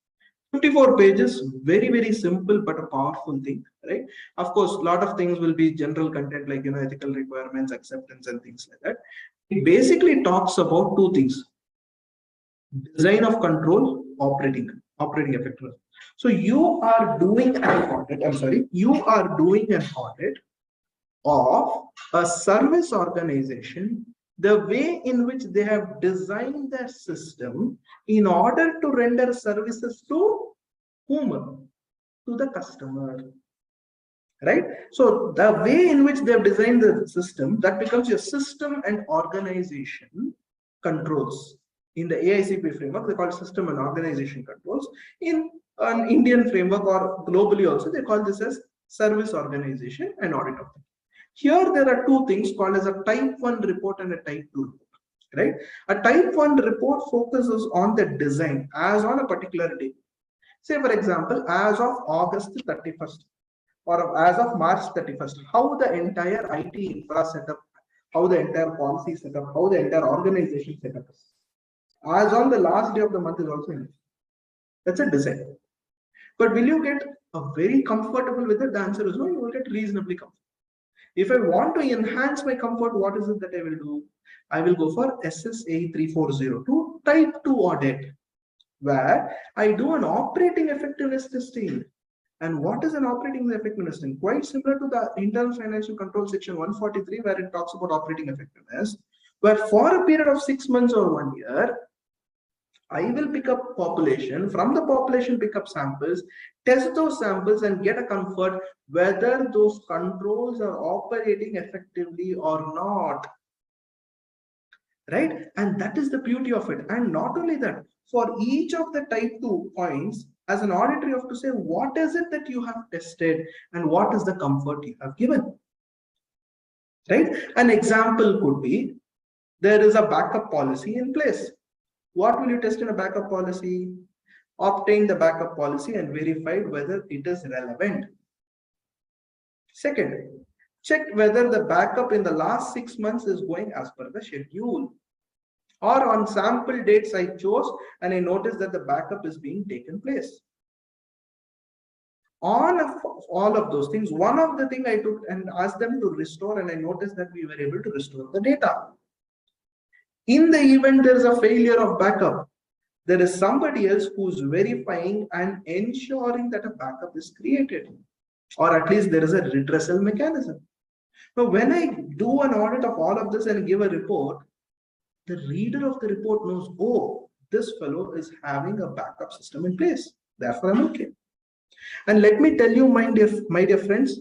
54 pages, very, very simple, but a powerful thing, right? Of course, a lot of things will be general content like, ethical requirements, acceptance, and things like that. It basically talks about two things: design of control, operating effectiveness. So you are doing an audit, you are doing an audit of a service organization, the way in which they have designed their system in order to render services to whom? To the customer, right? So the way in which they have designed the system, that becomes your system and organization controls. In the AICP framework, they call it system and organization controls. In an Indian framework or globally also, they call this as service organization and audit of it. Here, there are two things called as a type 1 report and a type 2 report, right? A type 1 report focuses on the design as on a particular day. Say, for example, as of August 31st or as of March 31st, how the entire IT infra setup, how the entire policy setup, how the entire organization setup is. As on the last day of the month is also enough. That's a design. But will you get a very comfortable with it? The answer is no, you will get reasonably comfortable. If I want to enhance my comfort, what is it that I will do? I will go for SSA 3402 type 2 audit, where I do an operating effectiveness testing. And what is an operating effectiveness testing? Quite similar to the internal financial control section 143, where it talks about operating effectiveness, where for a period of 6 months or 1 year, I will pick up population, from the population pick up samples, test those samples and get a comfort whether those controls are operating effectively or not, right? And that is the beauty of it. And not only that, for each of the type 2 points, as an auditor, you have to say what is it that you have tested and what is the comfort you have given, right? An example could be, there is a backup policy in place. What will you test in a backup policy? Obtain the backup policy and verify whether it is relevant. Second, check whether the backup in the last 6 months is going as per the schedule. Or on sample dates I chose and I noticed that the backup is being taken place. On all of those things, one of the things I took and asked them to restore, and I noticed that we were able to restore the data. In the event there is a failure of backup, there is somebody else who's verifying and ensuring that a backup is created, or at least there is a redressal mechanism. Now, when I do an audit of all of this and give a report, the reader of the report knows, oh, this fellow is having a backup system in place. Therefore, I'm okay. And let me tell you, my dear friends,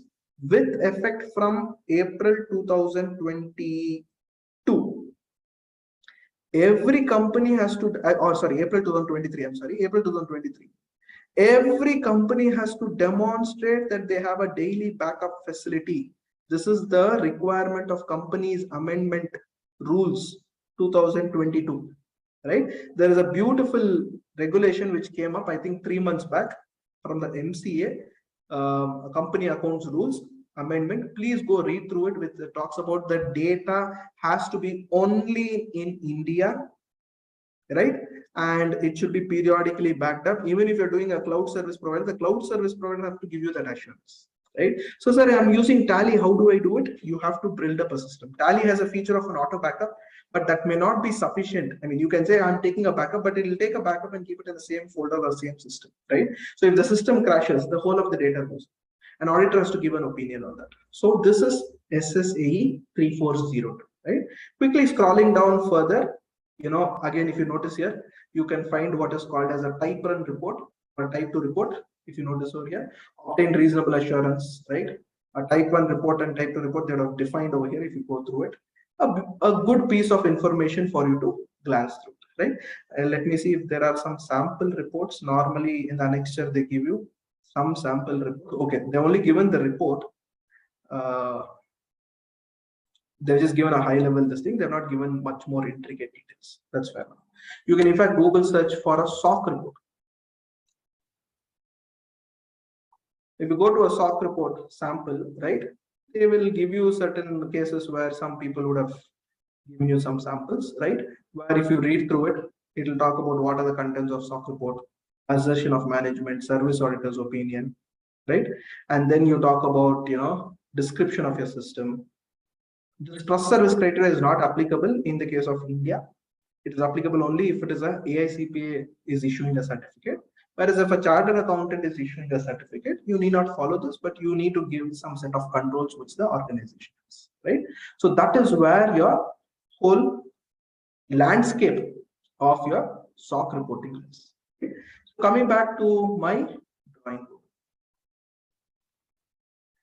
with effect from April 2022, every company has to, April 2023, April 2023. Every company has to demonstrate that they have a daily backup facility. This is the requirement of companies amendment rules 2022, right? There is a beautiful regulation which came up, I think 3 months back from the MCA, company accounts rules amendment. Please go read through it, which talks about the data has to be only in India, right? And it should be periodically backed up. Even if you're doing a cloud service provider, the cloud service provider have to give you that assurance, right? So, sir, I'm using Tally. How do I do it? You have to build up a system. Tally has a feature of an auto backup, but that may not be sufficient. I mean, you can say I'm taking a backup, but it will take a backup and keep it in the same folder or same system, right? So if the system crashes, the whole of the data goes. An auditor has to give an opinion on that. So this is SSAE 3402, right? Quickly scrolling down further, again, if you notice here, you can find what is called as a type 1 report or type 2 report. If you notice over here, obtain reasonable assurance, right? a type 1 report and type 2 report, they would have defined over here if you go through it. A good piece of information for you to glance through, right? Let me see if there are some sample reports. Normally in the annexure, they give you some sample report. Okay, they're only given the report. They've just given a high level this thing. They're not given much more intricate details. That's fair enough. You can in fact Google search for a SOC report. If you go to a SOC report sample, right, they will give you certain cases where some people would have given you some samples, right? Where if you read through it, it will talk about what are the contents of SOC report, assertion of management, service auditor's opinion, right? And then you talk about, description of your system. This trust service criteria is not applicable in the case of India. It is applicable only if it is a AICPA is issuing a certificate. Whereas if a chartered accountant is issuing a certificate, you need not follow this, but you need to give some set of controls which the organization has, right? So that is where your whole landscape of your SOC reporting is. Okay? So coming back to my drawing board.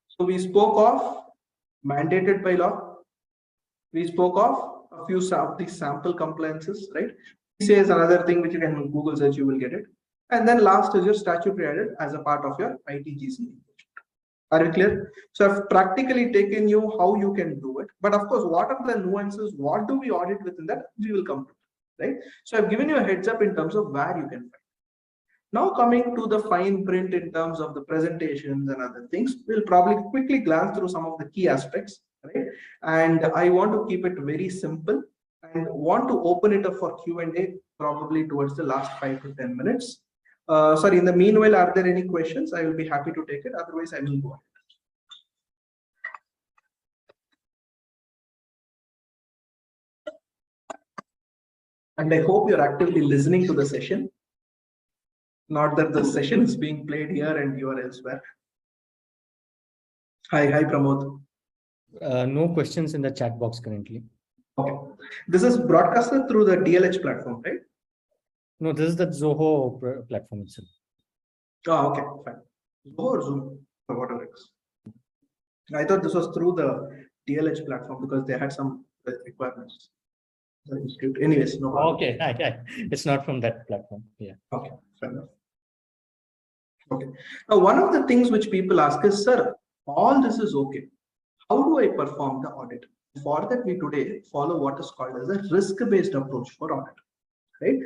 So we spoke of mandated by law. We spoke of a few of these sample compliances, right? CA is another thing which you can Google search, you will get it. And then last is your statutory audit as a part of your ITGC. Are you clear? So I've practically taken you how you can do it. But of course, what are the nuances? What do we audit within that? We will come to it, right? So I've given you a heads up in terms of where you can find. Now coming to the fine print in terms of the presentations and other things, we'll probably quickly glance through some of the key aspects, right? And I want to keep it very simple and want to open it up for Q&A probably towards the last 5 to 10 minutes. Sorry, in the meanwhile, are there any questions? I will be happy to take it. Otherwise, I will go ahead. And I hope you're actively listening to the session. Not that the session is being played here and you are elsewhere. Hi, Pramod. No questions in the chat box currently. Okay. This is broadcasted through the DLH platform, right? No, this is the Zoho platform itself. Oh, okay, fine. Zoho or Zoom or whatever it is. I thought this was through the DLH platform because they had some requirements. Anyways, no problem. Okay, it's not from that platform. Yeah. Okay, fair enough. Okay. Now, one of the things which people ask is, sir, all this is okay. How do I perform the audit? For that, we today follow what is called as a risk-based approach for audit. Right?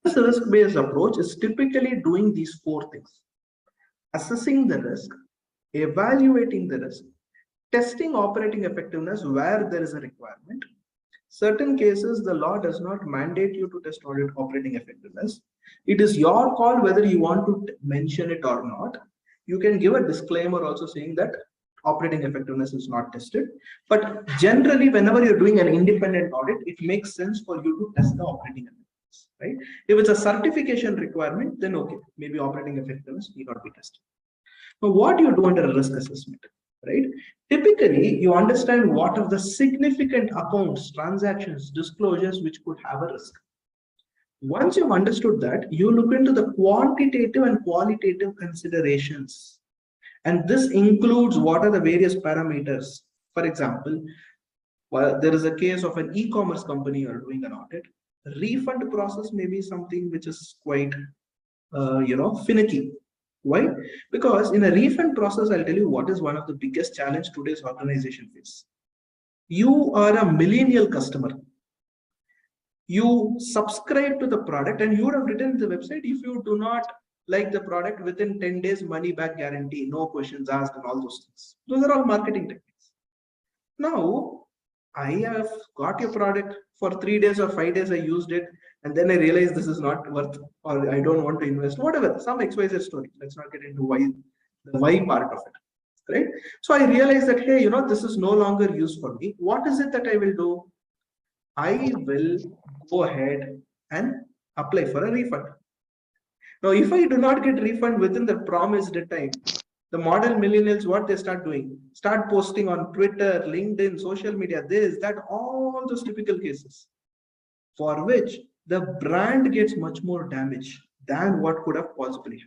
This risk-based approach is typically doing these 4 things: assessing the risk, evaluating the risk, testing operating effectiveness where there is a requirement. Certain cases, the law does not mandate you to test audit operating effectiveness. It is your call whether you want to mention it or not. You can give a disclaimer also saying that operating effectiveness is not tested. But generally, whenever you're doing an independent audit, it makes sense for you to test the operating effectiveness, right? If it's a certification requirement, then okay, maybe operating effectiveness need not be tested. Now, what do you do under a risk assessment, right? Typically, you understand what are the significant accounts, transactions, disclosures which could have a risk. Once you've understood that, you look into the quantitative and qualitative considerations. And this includes what are the various parameters. For example, there is a case of an e-commerce company you're doing an audit. Refund process may be something which is quite, finicky. Why? Because in a refund process, I'll tell you what is one of the biggest challenge today's organization face. You are a millennial customer. You subscribe to the product and you would have written in the website, if you do not like the product, within 10 days, money back guarantee, no questions asked and all those things. Those are all marketing techniques. Now, I have got your product for 3 days or 5 days, I used it, and then I realized this is not worth, or I don't want to invest, whatever, some XYZ story. Let's not get into the why part of it, right? So I realized that, hey, this is no longer used for me. What is it that I will do? I will go ahead and apply for a refund. Now, if I do not get refund within the promised time, the modern millennials, what they start doing? Start posting on Twitter, LinkedIn, social media, this, that, all those typical cases for which the brand gets much more damage than what could have possibly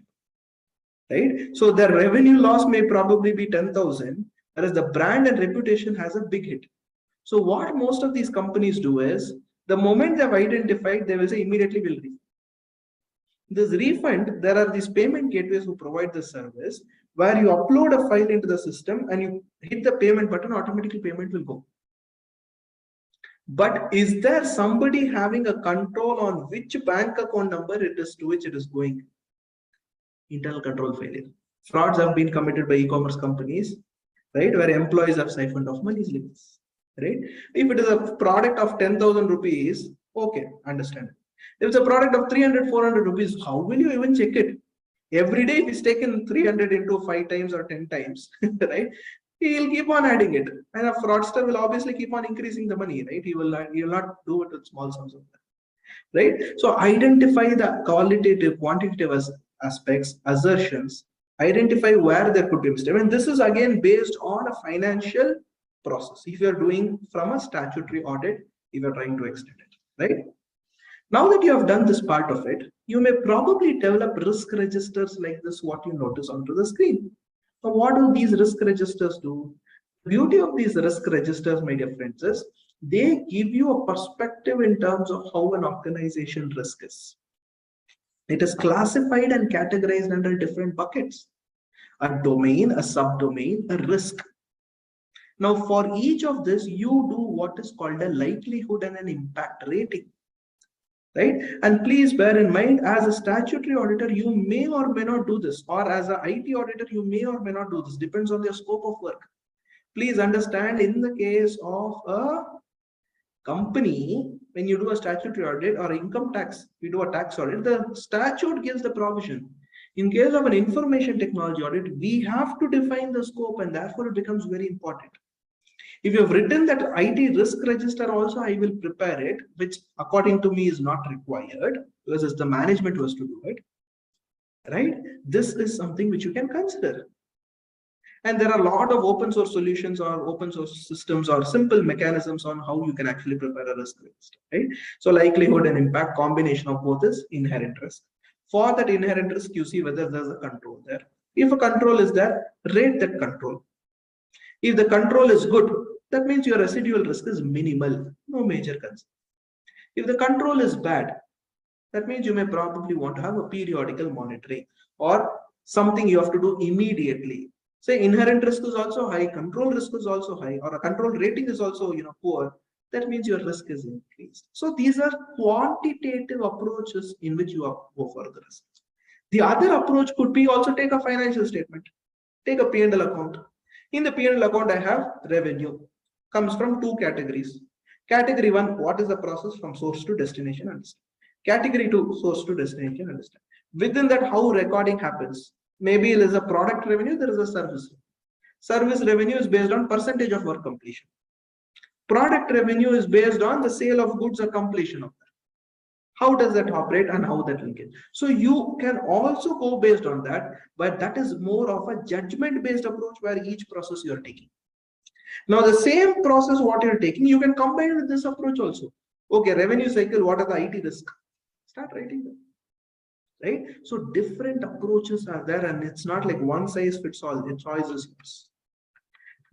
happened, right? So the revenue loss may probably be 10,000, whereas the brand and reputation has a big hit. So what most of these companies do is, the moment they've identified, they will say immediately will refund. This refund, there are these payment gateways who provide the service where you upload a file into the system and you hit the payment button, automatically payment will go. But is there somebody having a control on which bank account number it is to which it is going? Internal control failure. Frauds have been committed by e-commerce companies, right, where employees have siphoned off money limits, right? If it is a product of 10,000 rupees, okay, understand. If it's a product of 300, 400 rupees, how will you even check it? Every day, if it's taken 300 into 5 times or 10 times, right? He'll keep on adding it. And a fraudster will obviously keep on increasing the money, right? He will not do it with small sums of money, right? So identify the qualitative, quantitative aspects, assertions, identify where there could be a mistake. And this is again based on a financial process. If you're doing from a statutory audit, if you're trying to extend it, right? Now that you have done this part of it, you may probably develop risk registers like this, what you notice onto the screen. So what do these risk registers do? The beauty of these risk registers, my dear friends, is they give you a perspective in terms of how an organization risk is. It is classified and categorized under different buckets: a domain, a subdomain, a risk. Now, for each of this, you do what is called a likelihood and an impact rating. Right? And please bear in mind, as a statutory auditor, you may or may not do this, or as an IT auditor, you may or may not do this, depends on your scope of work. Please understand, in the case of a company, when you do a statutory audit or income tax, we do a tax audit, the statute gives the provision. In case of an information technology audit, we have to define the scope, and therefore it becomes very important. If you have written that IT risk register also, I will prepare it, which according to me is not required because it's the management who has to do it, right? This is something which you can consider. And there are a lot of open source solutions or open source systems or simple mechanisms on how you can actually prepare a risk register, right? So likelihood and impact, combination of both is inherent risk. For that inherent risk, you see whether there's a control there. If a control is there, rate that control. If the control is good, that means your residual risk is minimal, no major concern. If the control is bad, that means you may probably want to have a periodical monitoring or something you have to do immediately. Say inherent risk is also high, control risk is also high, or a control rating is also poor. That means your risk is increased. So these are quantitative approaches in which you go for the risk. The other approach could be also take a financial statement, take a P&L account. In the P&L account, I have revenue. Comes from two categories. Category 1, what is the process from source to destination, understand. Category 2, source to destination, understand. Within that, how recording happens. Maybe there is a product revenue, there is a service. Service revenue is based on percentage of work completion. Product revenue is based on the sale of goods or completion of that. How does that operate and how that linkage? So you can also go based on that, but that is more of a judgment-based approach where each process you are taking. Now, the same process what you're taking, you can combine with this approach also. Okay, revenue cycle, what are the IT risk? Start writing them, right? So different approaches are there, and it's not like one size fits all. The choice is yours.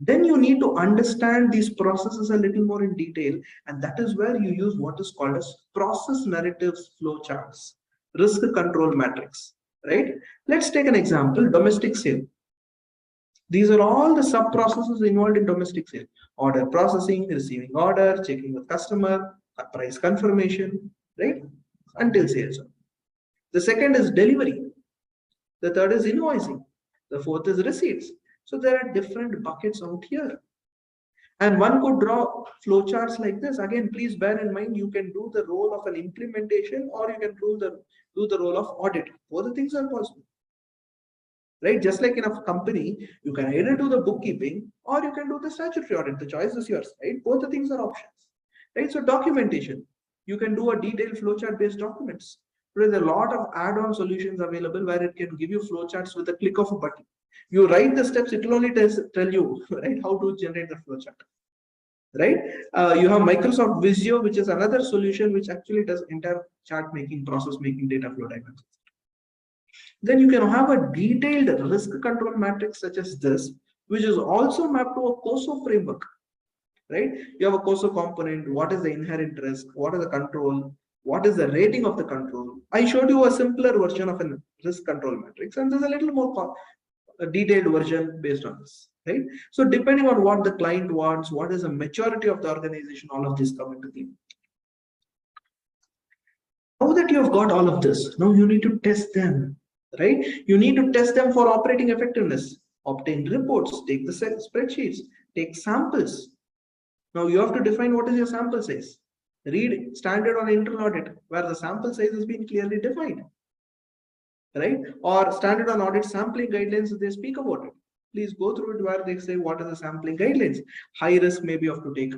Then you need to understand these processes a little more in detail, and that is where you use what is called as process narratives flowcharts, risk control matrix, right? Let's take an example, domestic sale. These are all the sub processes involved in domestic sale: order processing, receiving order, checking with customer, price confirmation, right? Until sales. The second is delivery. The third is invoicing. The fourth is receipts. So there are different buckets out here. And one could draw flowcharts like this. Again, please bear in mind, you can do the role of an implementation or you can do the role of audit. Both the things are possible. Right? Just like in a company, you can either do the bookkeeping or you can do the statutory audit. The choice is yours, right? Both the things are options, right? So documentation, you can do a detailed flowchart based documents. There's a lot of add-on solutions available where it can give you flowcharts with a click of a button. You write the steps, it will only tell you, right, how to generate the flowchart, right? You have Microsoft Visio, which is another solution which actually does entire chart making, process making, data flow diagrams. Then you can have a detailed risk control matrix such as this, which is also mapped to a COSO framework, right? You have a COSO component. What is the inherent risk? What is the control? What is the rating of the control? I showed you a simpler version of a risk control matrix, and there's a little more a detailed version based on this, right? So depending on what the client wants, what is the maturity of the organization, all of this come into play. Now that you have got all of this, now you need to test them, right? You need to test them for operating effectiveness, obtain reports, take the spreadsheets, take samples. Now you have to define what is your sample size. Read standard on internal audit where the sample size has been clearly defined, right? Or standard on audit sampling guidelines, they speak about it. Please go through it where they say what are the sampling guidelines. High risk, maybe you have to take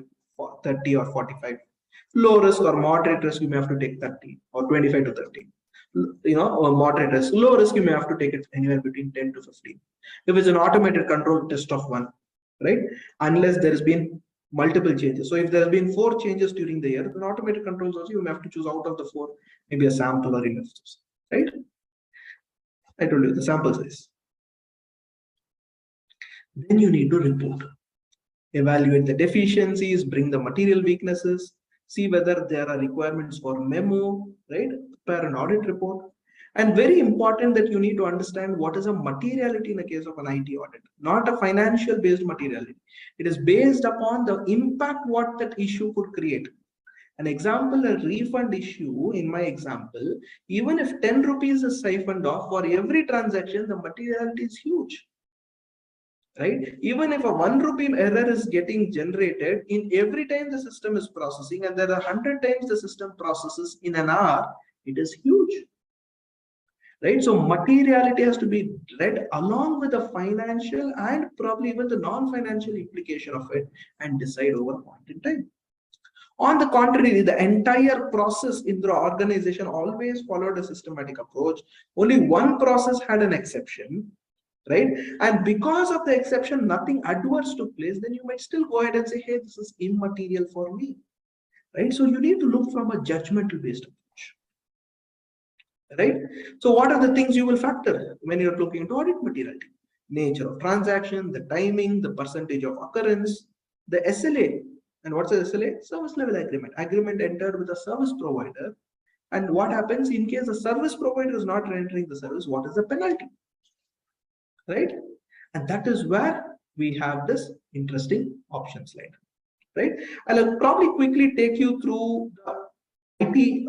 30 or 45. Low risk or moderate risk, you may have to take 30 or 25 to 30. Or moderate risk. Low risk, you may have to take it anywhere between 10 to 15. If it's an automated control, test of 1, right? Unless there has been multiple changes. So if there have been 4 changes during the year, then automated controls also you may have to choose out of the 4, maybe a sample or enough, right? I told you the sample size. Then you need to report. Evaluate the deficiencies, bring the material weaknesses, see whether there are requirements for memo, right? Prepare an audit report. And very important that you need to understand what is a materiality in the case of an IT audit, not a financial based materiality. It is based upon the impact what that issue could create. An example, a refund issue, in my example, even if 10 rupees is siphoned off for every transaction, the materiality is huge. Right? Even if a 1 rupee error is getting generated in every time the system is processing, and there are 100 times the system processes in an hour, it is huge. Right? So materiality has to be read along with the financial and probably even the non-financial implication of it and decide over a point in time. On the contrary, the entire process in the organization always followed a systematic approach. Only one process had an exception, right? And because of the exception, nothing adverse took place, then you might still go ahead and say, hey, this is immaterial for me, right? So you need to look from a judgmental based approach, right? So what are the things you will factor when you're looking into audit materiality? Nature of transaction, the timing, the percentage of occurrence, the SLA. And what's the SLA? Service level agreement. Agreement entered with a service provider. And what happens in case the service provider is not rendering the service? What is the penalty? Right? And that is where we have this interesting option slide, right? I'll probably quickly take you through the IT.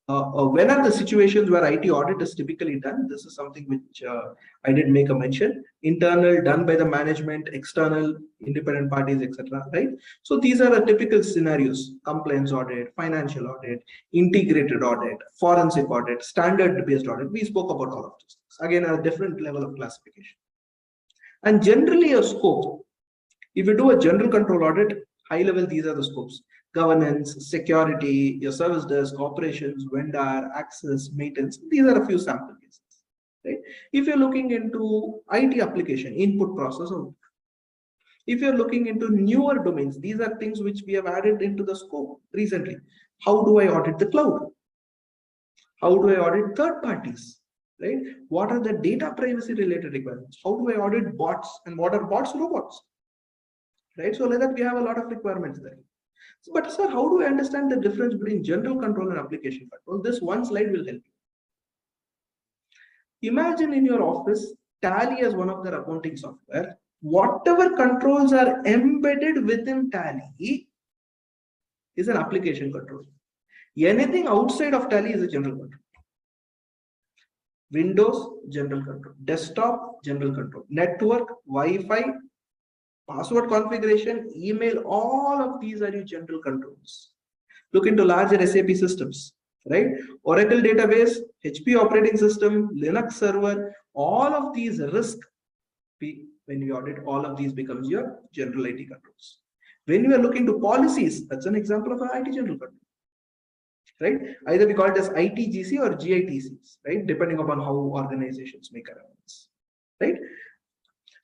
When are the situations where IT audit is typically done? This is something which I did make a mention. Internal, done by the management, external, independent parties, etc. Right? So these are the typical scenarios: compliance audit, financial audit, integrated audit, forensic audit, standard-based audit. We spoke about all of this. Again, a different level of classification. And generally a scope. If you do a general control audit, high level, these are the scopes: governance, security, your service desk, operations, vendor, access, maintenance. These are a few sample cases, right? If you're looking into IT application, input, process, output. If you're looking into newer domains, these are things which we have added into the scope recently. How do I audit the cloud? How do I audit third parties? Right? What are the data privacy related requirements? How do I audit bots? And what are bots? Robots. Right? So like that, we have a lot of requirements there. But sir, how do I understand the difference between general control and application control? This one slide will help you. Imagine in your office, Tally as one of their accounting software. Whatever controls are embedded within Tally is an application control. Anything outside of Tally is a general control. Windows, general control. Desktop, general control. Network, Wi-Fi, password configuration, email, all of these are your general controls. Look into larger SAP systems, right? Oracle database, HP operating system, Linux server, all of these risk, when you audit, all of these becomes your general IT controls. When you are looking to policies, that's an example of an IT general control, right? Either we call it as ITGC or GITCs, right? Depending upon how organizations make arrangements, right?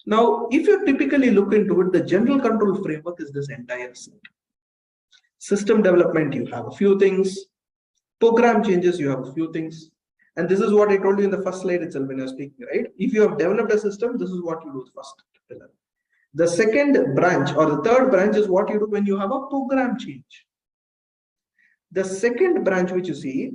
Now, if you typically look into it, the general control framework is this entire set. System development, you have a few things. Program changes, you have a few things. And this is what I told you in the first slide itself when I was speaking, right? If you have developed a system, this is what you do, the first pillar. The second branch or the third branch is what you do when you have a program change. The second branch which you see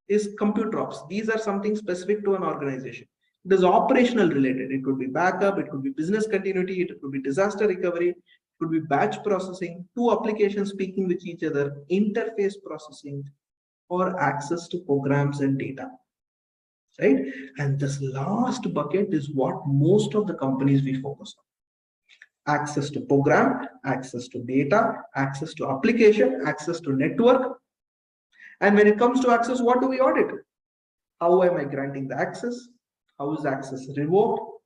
is compute ops. These are something specific to an organization. It is operational related. It could be backup, it could be business continuity, it could be disaster recovery, it could be batch processing, two applications speaking with each other, interface processing, or access to programs and data. Right? And this last bucket is what most of the companies we focus on. Access to program, access to data, access to application, access to network. And when it comes to access, what do we audit? How am I granting the access? How is access revoked?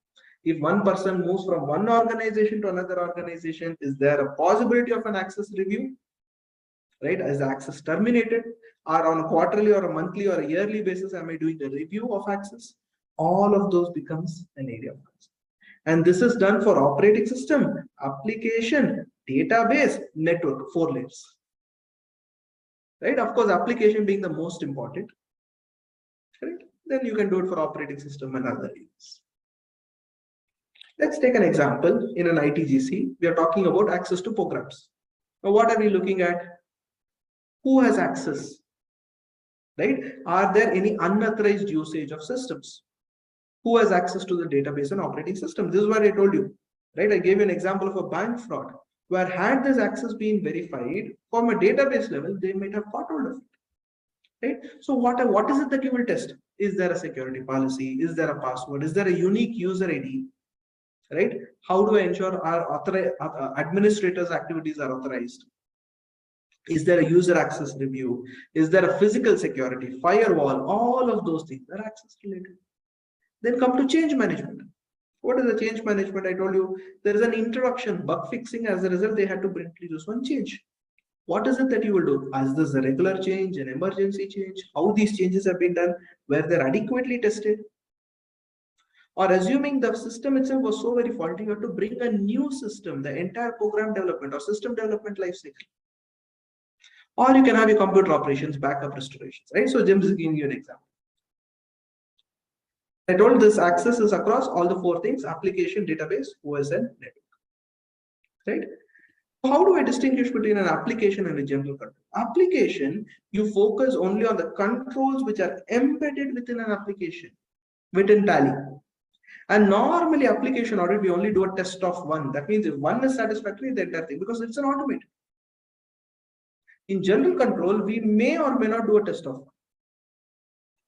If one person moves from one organization to another organization, is there a possibility of an access review? Right? Is access terminated? Or on a quarterly or a monthly or a yearly basis, am I doing a review of access? All of those becomes an area of concern. And this is done for operating system, application, database, network, 4 layers. Right? Of course, application being the most important. Right? Then you can do it for operating system and other areas. Let's take an example. In an ITGC, we are talking about access to programs. Now, what are we looking at? Who has access? Right? Are there any unauthorized usage of systems? Who has access to the database and operating system? This is what I told you. Right? I gave you an example of a bank fraud where had this access been verified from a database level, they might have caught hold of it. Right? So what is it that you will test? Is there a security policy? Is there a password? Is there a unique user ID? Right? How do I ensure our administrators' activities are authorized? Is there a user access review? Is there a physical security, firewall? All of those things are access related. Then come to change management. What is the change management? I told you there is an introduction, bug fixing. As a result, they had to introduce one change. What is it that you will do? Is this a regular change, an emergency change? How these changes have been done? Were they adequately tested? Or assuming the system itself was so very faulty, you have to bring a new system, the entire program development or system development lifecycle. Or you can have your computer operations, backup restorations, right? So Jim is giving you an example. I told this access is across all the 4 things: application, database, OS, and network. Right? How do I distinguish between an application and a general control? Application, you focus only on the controls which are embedded within an application, within Tally. And normally application audit, we only do a test of one. That means if one is satisfactory, the entire thing, because it's an automate. In general control, we may or may not do a test of one.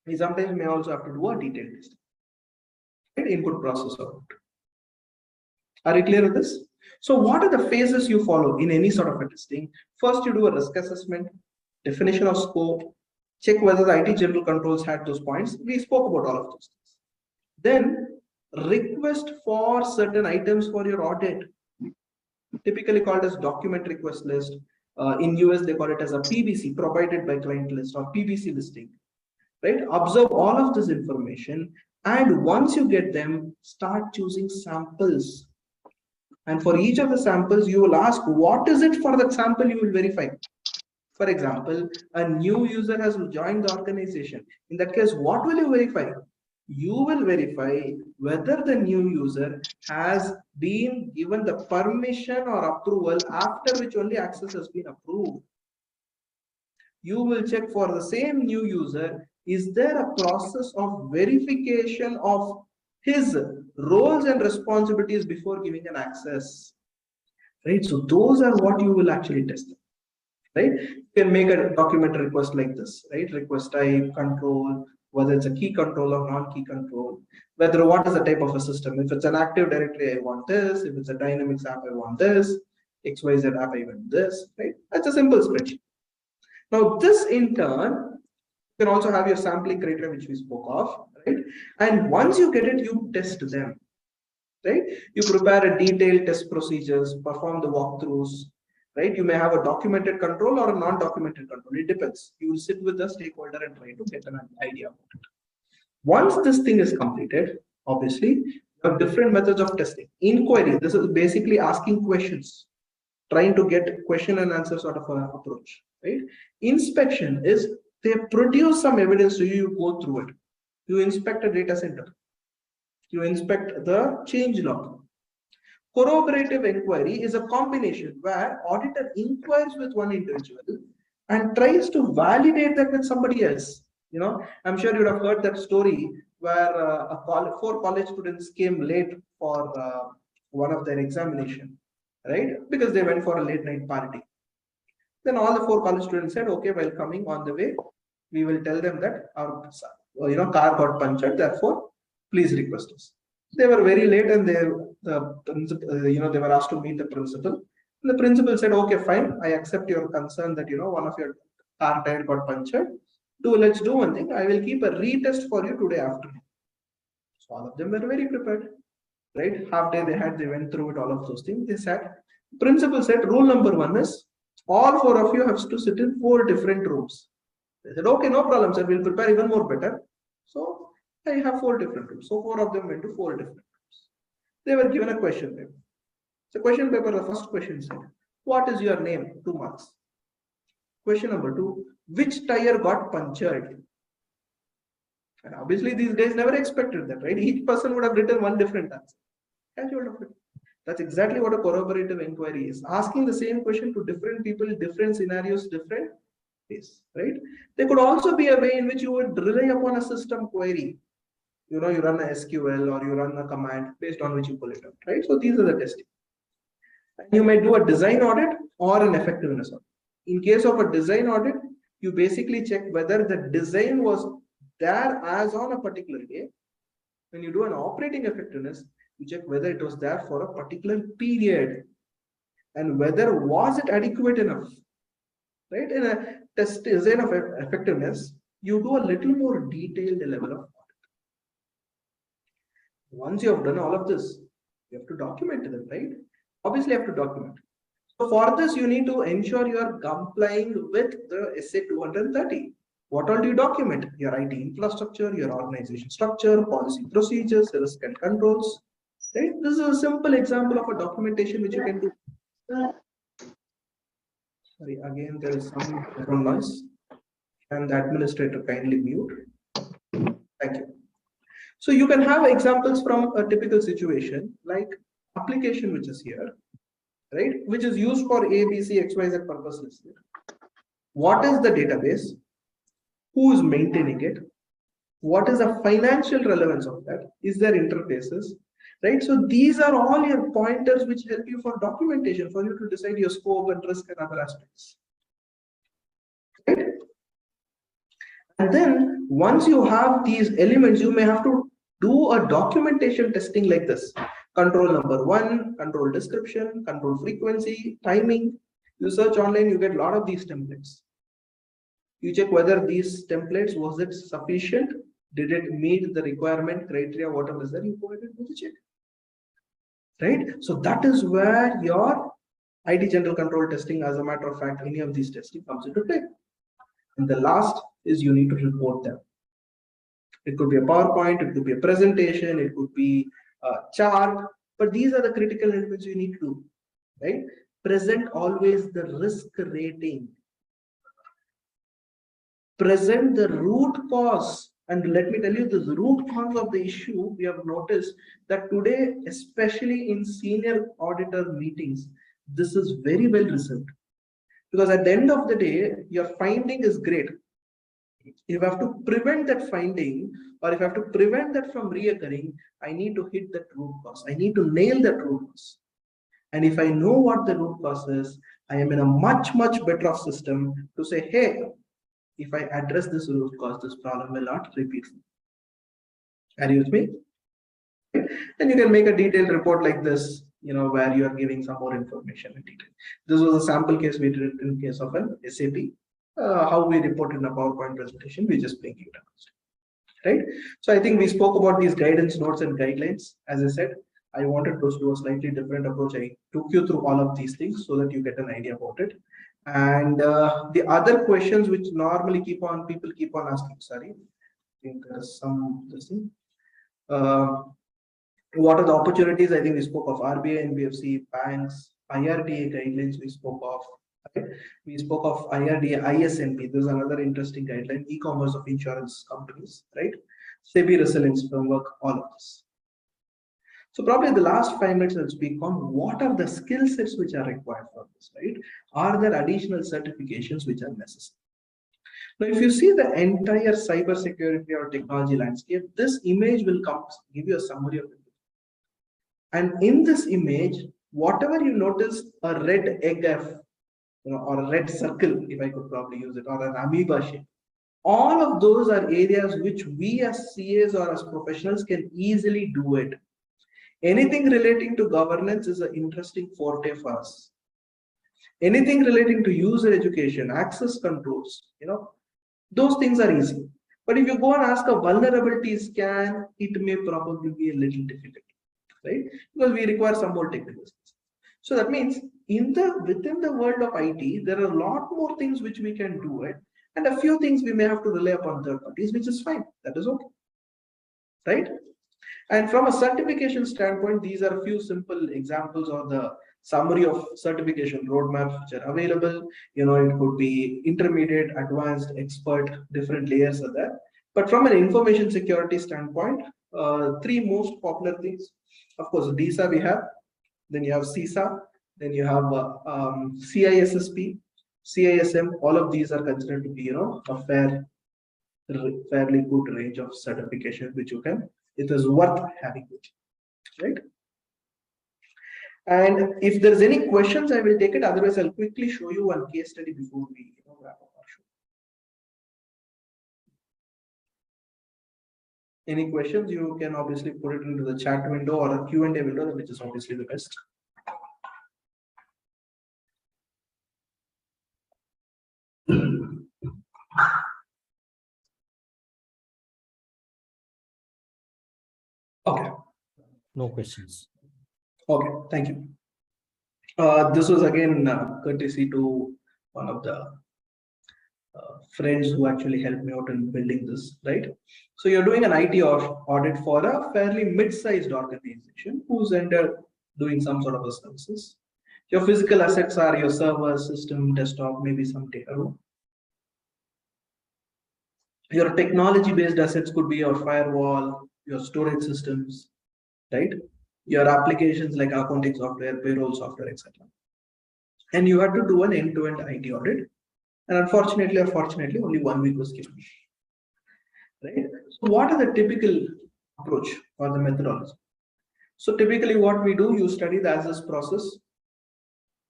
We sometimes may also have to do a detailed test. Right? Input process output. Are you clear with this? So what are the phases you follow in any sort of a testing? First, you do a risk assessment, definition of scope, check whether the IT general controls had those points. We spoke about all of those things. Then request for certain items for your audit, typically called as document request list. In US, they call it as a PBC, provided by client list, or PBC listing. Right? Observe all of this information, and once you get them, start choosing samples. And for each of the samples, you will ask, what is it for that sample you will verify? For example, a new user has joined the organization. In that case, what will you verify? You will verify whether the new user has been given the permission or approval, after which only access has been approved. You will check for the same new user, is there a process of verification of his roles and responsibilities before giving an access? Right? So those are what you will actually test. Right? You can make a document request like this, right? Request type, control, whether it's a key control or non-key control, whether what is the type of a system. If it's an Active Directory, I want this. If it's a Dynamics app, I want this. XYZ app, I want this. Right? That's a simple spreadsheet. Now, this in turn, you can also have your sampling criteria, which we spoke of, right? And once you get it, you test them, right? You prepare a detailed test procedures, perform the walkthroughs, right? You may have a documented control or a non-documented control. It depends. You will sit with the stakeholder and try to get an idea about it. Once this thing is completed, obviously, you have different methods of testing. Inquiry, this is basically asking questions, trying to get question and answer sort of an approach, right? Inspection is they produce some evidence to you, you go through it. You inspect a data center. You inspect the change log. Corroborative inquiry is a combination where auditor inquires with one individual and tries to validate that with somebody else. I'm sure you'd have heard that story where four college students came late for one of their examination, right? Because they went for a late night party. Then all the four college students said, okay, while coming on the way, we will tell them that our car got punctured, therefore please request us. They were very late and they were asked to meet the principal. And the principal said, okay, fine, I accept your concern that one of your car tire got punctured. Let's do one thing. I will keep a retest for you today afternoon. So all of them were very prepared, right? Half day they went through it, all of those things. They sat. Principal said, rule number 1 is all 4 of you have to sit in 4 different rooms. They said, okay, no problem, sir. We'll prepare even more better. So I have 4 different rooms. So 4 of them went to 4 different rooms. They were given a question paper. So question paper, the first question said, what is your name? 2 marks. Question number 2, which tire got punctured? And obviously these days never expected that, right? Each person would have written one different answer. That's exactly what a corroborative inquiry is. Asking the same question to different people, different scenarios, different ways, right? There could also be a way in which you would rely upon a system query. You run a SQL or you run a command based on which you pull it up, right? So these are the testing. You may do a design audit or an effectiveness audit. In case of a design audit, you basically check whether the design was there as on a particular day. When you do an operating effectiveness, you check whether it was there for a particular period and whether was it adequate enough, right? In a test design of effectiveness, you do a little more detailed level of audit. Once you have done all of this, you have to document them, right? Obviously, you have to document. So for this, you need to ensure you are complying with the SA 230. What all do you document? Your IT infrastructure, your organization structure, policy procedures, risk and controls. Right? This is a simple example of a documentation which you can do. Sorry, again, there is some background noise. And the administrator kindly mute. Thank you. So you can have examples from a typical situation like application which is here, right? Which is used for A, B, C, X, Y, Z purposes. What is the database? Who is maintaining it? What is the financial relevance of that? Is there interfaces? Right? So these are all your pointers which help you for documentation, for you to decide your scope and risk and other aspects. Right? And then once you have these elements, you may have to do a documentation testing like this. Control number 1, control description, control frequency, timing. You search online, you get a lot of these templates. You check whether these templates, was it sufficient? Did it meet the requirement criteria, whatever is there, you go ahead and do the check. Right? So that is where your IT general control testing, as a matter of fact, any of these testing comes into play. And the last is you need to report them. It could be a PowerPoint, it could be a presentation, it could be a chart, but these are the critical elements you need to do, right? Present always the risk rating. Present the root cause. And let me tell you, this root cause of the issue, we have noticed that today, especially in senior auditor meetings, this is very well received. Because at the end of the day, your finding is great. If you have to prevent that finding, or if I have to prevent that from reoccurring, I need to hit that root cause. I need to nail that root cause. And if I know what the root cause is, I am in a much, much better off system to say, hey, if I address this root cause, this problem will not repeat. Are you with me? And you can make a detailed report like this, where you are giving some more information in detail. This was a sample case we did in case of an SAP. How we reported in a PowerPoint presentation, we just bring it down. Right? So I think we spoke about these guidance notes and guidelines. As I said, I wanted to do a slightly different approach. I took you through all of these things so that you get an idea about it. And the other questions which normally people keep on asking, sorry, I think there is some this thing. What are the opportunities? I think we spoke of RBI, NBFC, banks, IRDA guidelines we spoke of. Right? We spoke of IRDA, ISNP. This is another interesting guideline, e-commerce of insurance companies, right? SEBI resilience framework, all of this. So probably the last 5 minutes I'll speak on what are the skill sets which are required for this, right? Are there additional certifications which are necessary? Now, if you see the entire cybersecurity or technology landscape, this image will give you a summary of it. And in this image, whatever you notice, a red egg, or a red circle, if I could probably use it, or an amoeba shape, all of those are areas which we as CAs or as professionals can easily do it. Anything relating to governance is an interesting forte for us. Anything relating to user education, access controls, those things are easy. But if you go and ask a vulnerability scan, it may probably be a little difficult, right? Because we require some more technical skills. So that means within the world of IT, there are a lot more things which we can do it, and a few things we may have to rely upon third parties, which is fine. That is okay, right? And from a certification standpoint, these are a few simple examples or the summary of certification roadmaps which are available. It could be intermediate, advanced, expert, different layers are there. But from an information security standpoint, 3 most popular things. Of course, DISA we have, then you have CISA, then you have CISSP, CISM. All of these are considered to be, a fairly good range of certification which it is worth having it, right? And if there's any questions, I will take it. Otherwise, I'll quickly show you one case study before we wrap up our show. Any questions? You can obviously put it into the chat window or a Q&A window, which is obviously the best. Okay. No questions. Okay, thank you. This was again courtesy to one of the friends who actually helped me out in building this, right? So you're doing an IT audit for a fairly mid-sized organization who's doing some sort of a services. Your physical assets are your server, system, desktop, maybe some data room. Your technology-based assets could be your firewall, your storage systems, right? Your applications like accounting software, payroll software, etc. And you had to do an end-to-end IT audit. And unfortunately or fortunately, only 1 week was given. Right? So what are the typical approach or the methodology? So typically what we do, you study the as-is process.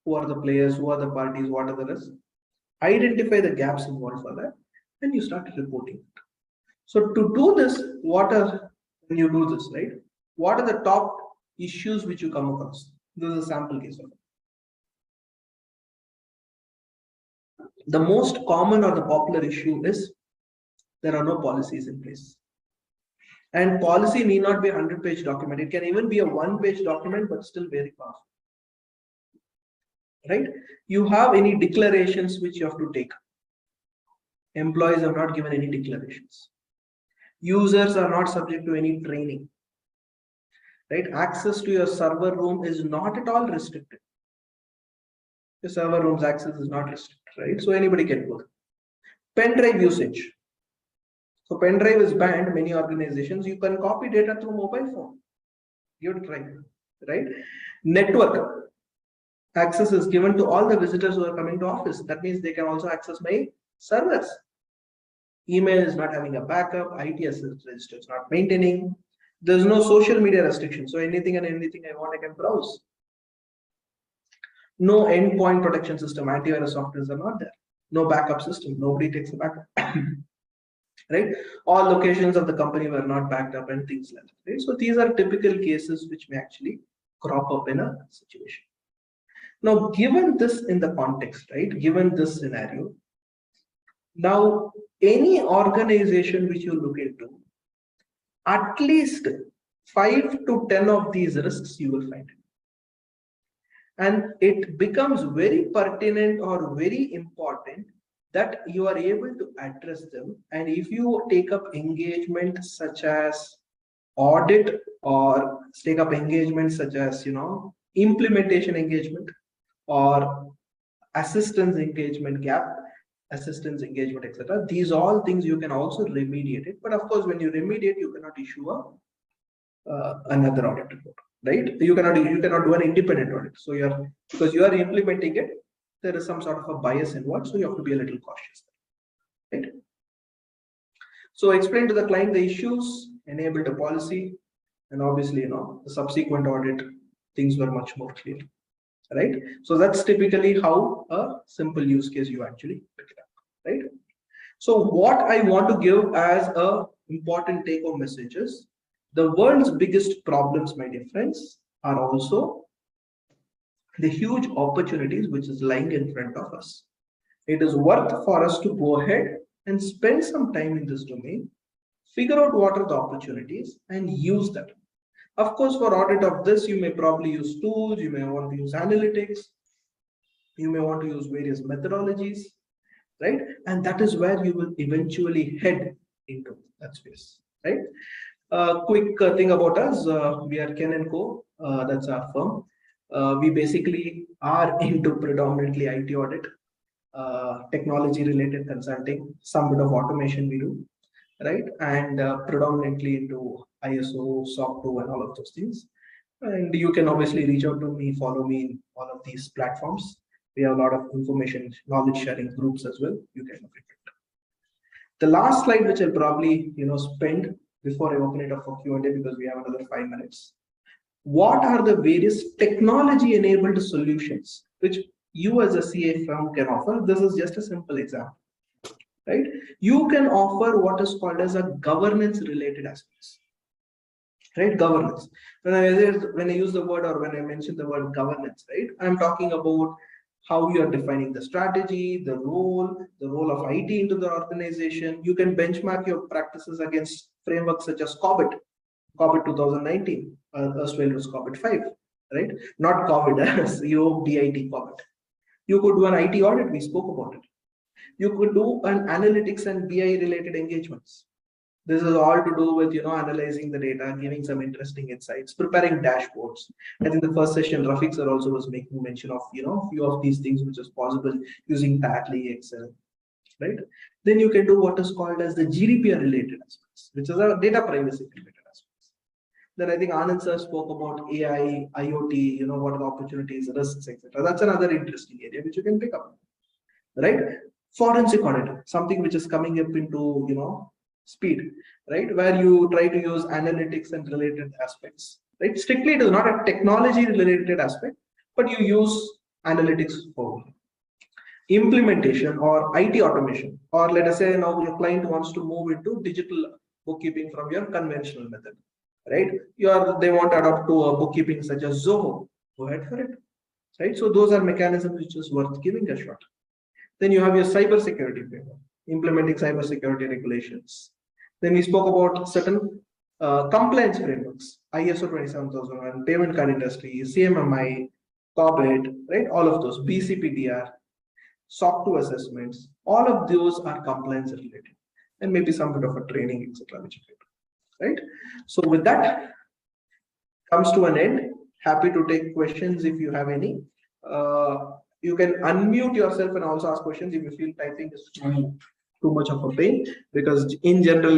Who are the players, who are the parties, what are the risks? Identify the gaps involved for that, and you start reporting. So to do this, when you do this, right? What are the top issues which you come across? This is a sample case of it. The most common or the popular issue is there are no policies in place. And policy need not be a 100-page document. It can even be a 1-page document, but still very powerful. Right? You have any declarations which you have to take. Employees are not given any declarations. Users are not subject to any training. Right? Access to your server room is not at all restricted. The server room's access is not restricted, right? So anybody can go. Pen drive usage. So pen drive is banned. Many organizations, you can copy data through mobile phone. Give it a try, right? Network access is given to all the visitors who are coming to office. That means they can also access my servers. Email is not having a backup. IT register is not maintaining. There's no social media restriction. So anything and anything I want, I can browse. No endpoint protection system. Antivirus softwares are not there. No backup system. Nobody takes a backup. Right? All locations of the company were not backed up and things like that. Right? So these are typical cases which may actually crop up in a situation. Now, given this in the context, right? Given this scenario, now any organization which you look into, at least 5 to 10 of these risks you will find. And it becomes very pertinent or very important that you are able to address them. And if you take up engagement such as audit or take up engagement such as, implementation engagement or assistance engagement gap, assistance, engagement, etc. These all things you can also remediate it. But of course, when you remediate, you cannot issue another audit report, right? You cannot do an independent audit. So because you are implementing it, there is some sort of a bias involved. So you have to be a little cautious, right? So explain to the client the issues, enable the policy, and obviously, the subsequent audit, things were much more clear, right? So that's typically how a simple use case you actually pick it up, right? So what I want to give as a important take-home message is the world's biggest problems, my dear friends, are also the huge opportunities which is lying in front of us. It is worth for us to go ahead and spend some time in this domain, figure out what are the opportunities and use that. Of course, for audit of this, you may probably use tools, you may want to use analytics, you may want to use various methodologies, right? And that is where you will eventually head into that space, right? Quick thing about us, we are Ken & Co, that's our firm. We basically are into predominantly IT audit, technology related consulting, some bit of automation we do, right? And predominantly into ISO, SOC 2 and all of those things. And you can obviously reach out to me, follow me in all of these platforms. We have a lot of information, knowledge sharing groups as well. You can look at it. The last slide, which I'll probably spend before I open it up for Q&A, because we have another 5 minutes. What are the various technology-enabled solutions which you as a CA firm can offer? This is just a simple example, right? You can offer what is called as a governance-related aspects, right? Governance. When I use the word, or when I mention the word governance, right, I'm talking about how you are defining the strategy, the role of IT into the organization. You can benchmark your practices against frameworks such as COBIT 2019, as well as COBIT 5, right? Not COVID, COBIT, COBIT. You could do an IT audit, we spoke about it. You could do an analytics and BI related engagements. This is all to do with, analyzing the data, giving some interesting insights, preparing dashboards. I think the first session, Rafiq sir also was making mention of, a few of these things which is possible using Tally, Excel, right? Then you can do what is called as the GDPR related aspects, which is a data privacy related aspects. Then I think Anand sir spoke about AI, IoT, what are the opportunities, risks, etc. That's another interesting area which you can pick up, right? Forensic audit, something which is coming up into, speed, right? Where you try to use analytics and related aspects, right? Strictly, it is not a technology related aspect, but you use analytics for implementation or IT automation, or let us say now your client wants to move into digital bookkeeping from your conventional method, right? They want to adopt to a bookkeeping such as Zoho. Go ahead for it, right? So those are mechanisms which is worth giving a shot. Then you have your cybersecurity framework, implementing cybersecurity regulations. Then we spoke about certain compliance frameworks, ISO 27001, payment card industry, CMMI, COBIT, right? All of those, BCPDR, SOC 2 assessments, all of those are compliance related, and maybe some bit of a training, etc. which you can do, right? So with that, comes to an end. Happy to take questions if you have any. You can unmute yourself and also ask questions if you feel typing is too much of a pain, because in general,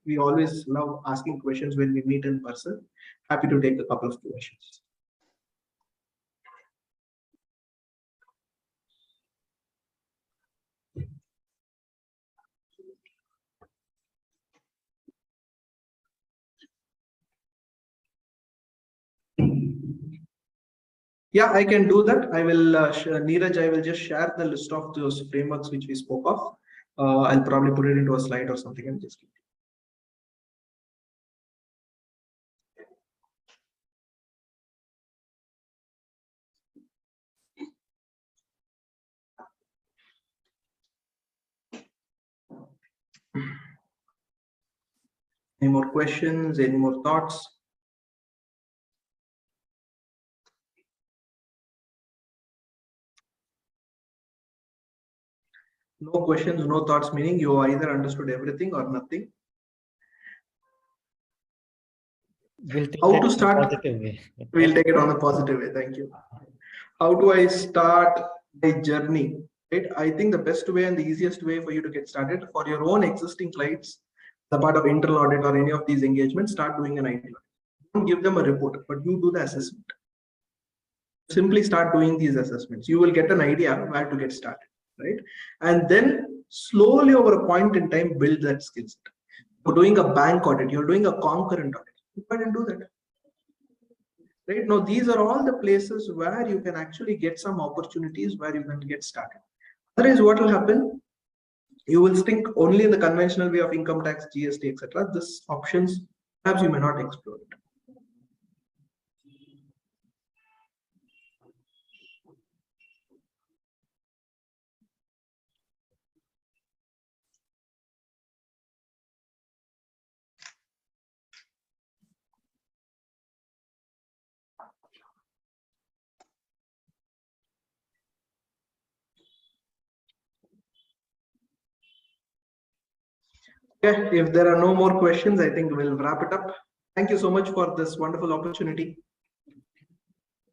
we always love asking questions when we meet in person. Happy to take a couple of questions. Yeah, I can do that. I will, Neeraj, I will just share the list of those frameworks which we spoke of. I'll probably put it into a slide or something and just keep it. Any more questions? Any more thoughts? No questions, no thoughts, meaning you either understood everything or nothing. We'll take How that to start? in a positive way. We'll take it on a positive way. Thank you. How do I start my journey right? I think the best way and the easiest way for you to get started for your own existing clients, the part of internal audit or any of these engagements, start doing an IT audit. Don't give them a report, but you do the assessment. Simply start doing these assessments. You will get an idea where to get started, right? And then slowly over a point in time, build that skill set. You're doing a bank audit, you're doing a concurrent audit. You can do that. Right now, these are all the places where you can actually get some opportunities where you can get started. Otherwise, what will happen? You will think only in the conventional way of income tax, GST, etc. This options, perhaps you may not explore it. Okay, if there are no more questions, I think we'll wrap it up. Thank you so much for this wonderful opportunity.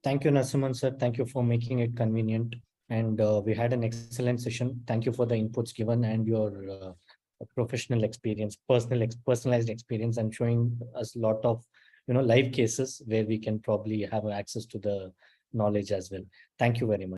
Thank you, Narasimhan sir. Thank you for making it convenient. And we had an excellent session. Thank you for the inputs given and your professional experience, personalized experience, and showing us a lot of live cases where we can probably have access to the knowledge as well. Thank you very much.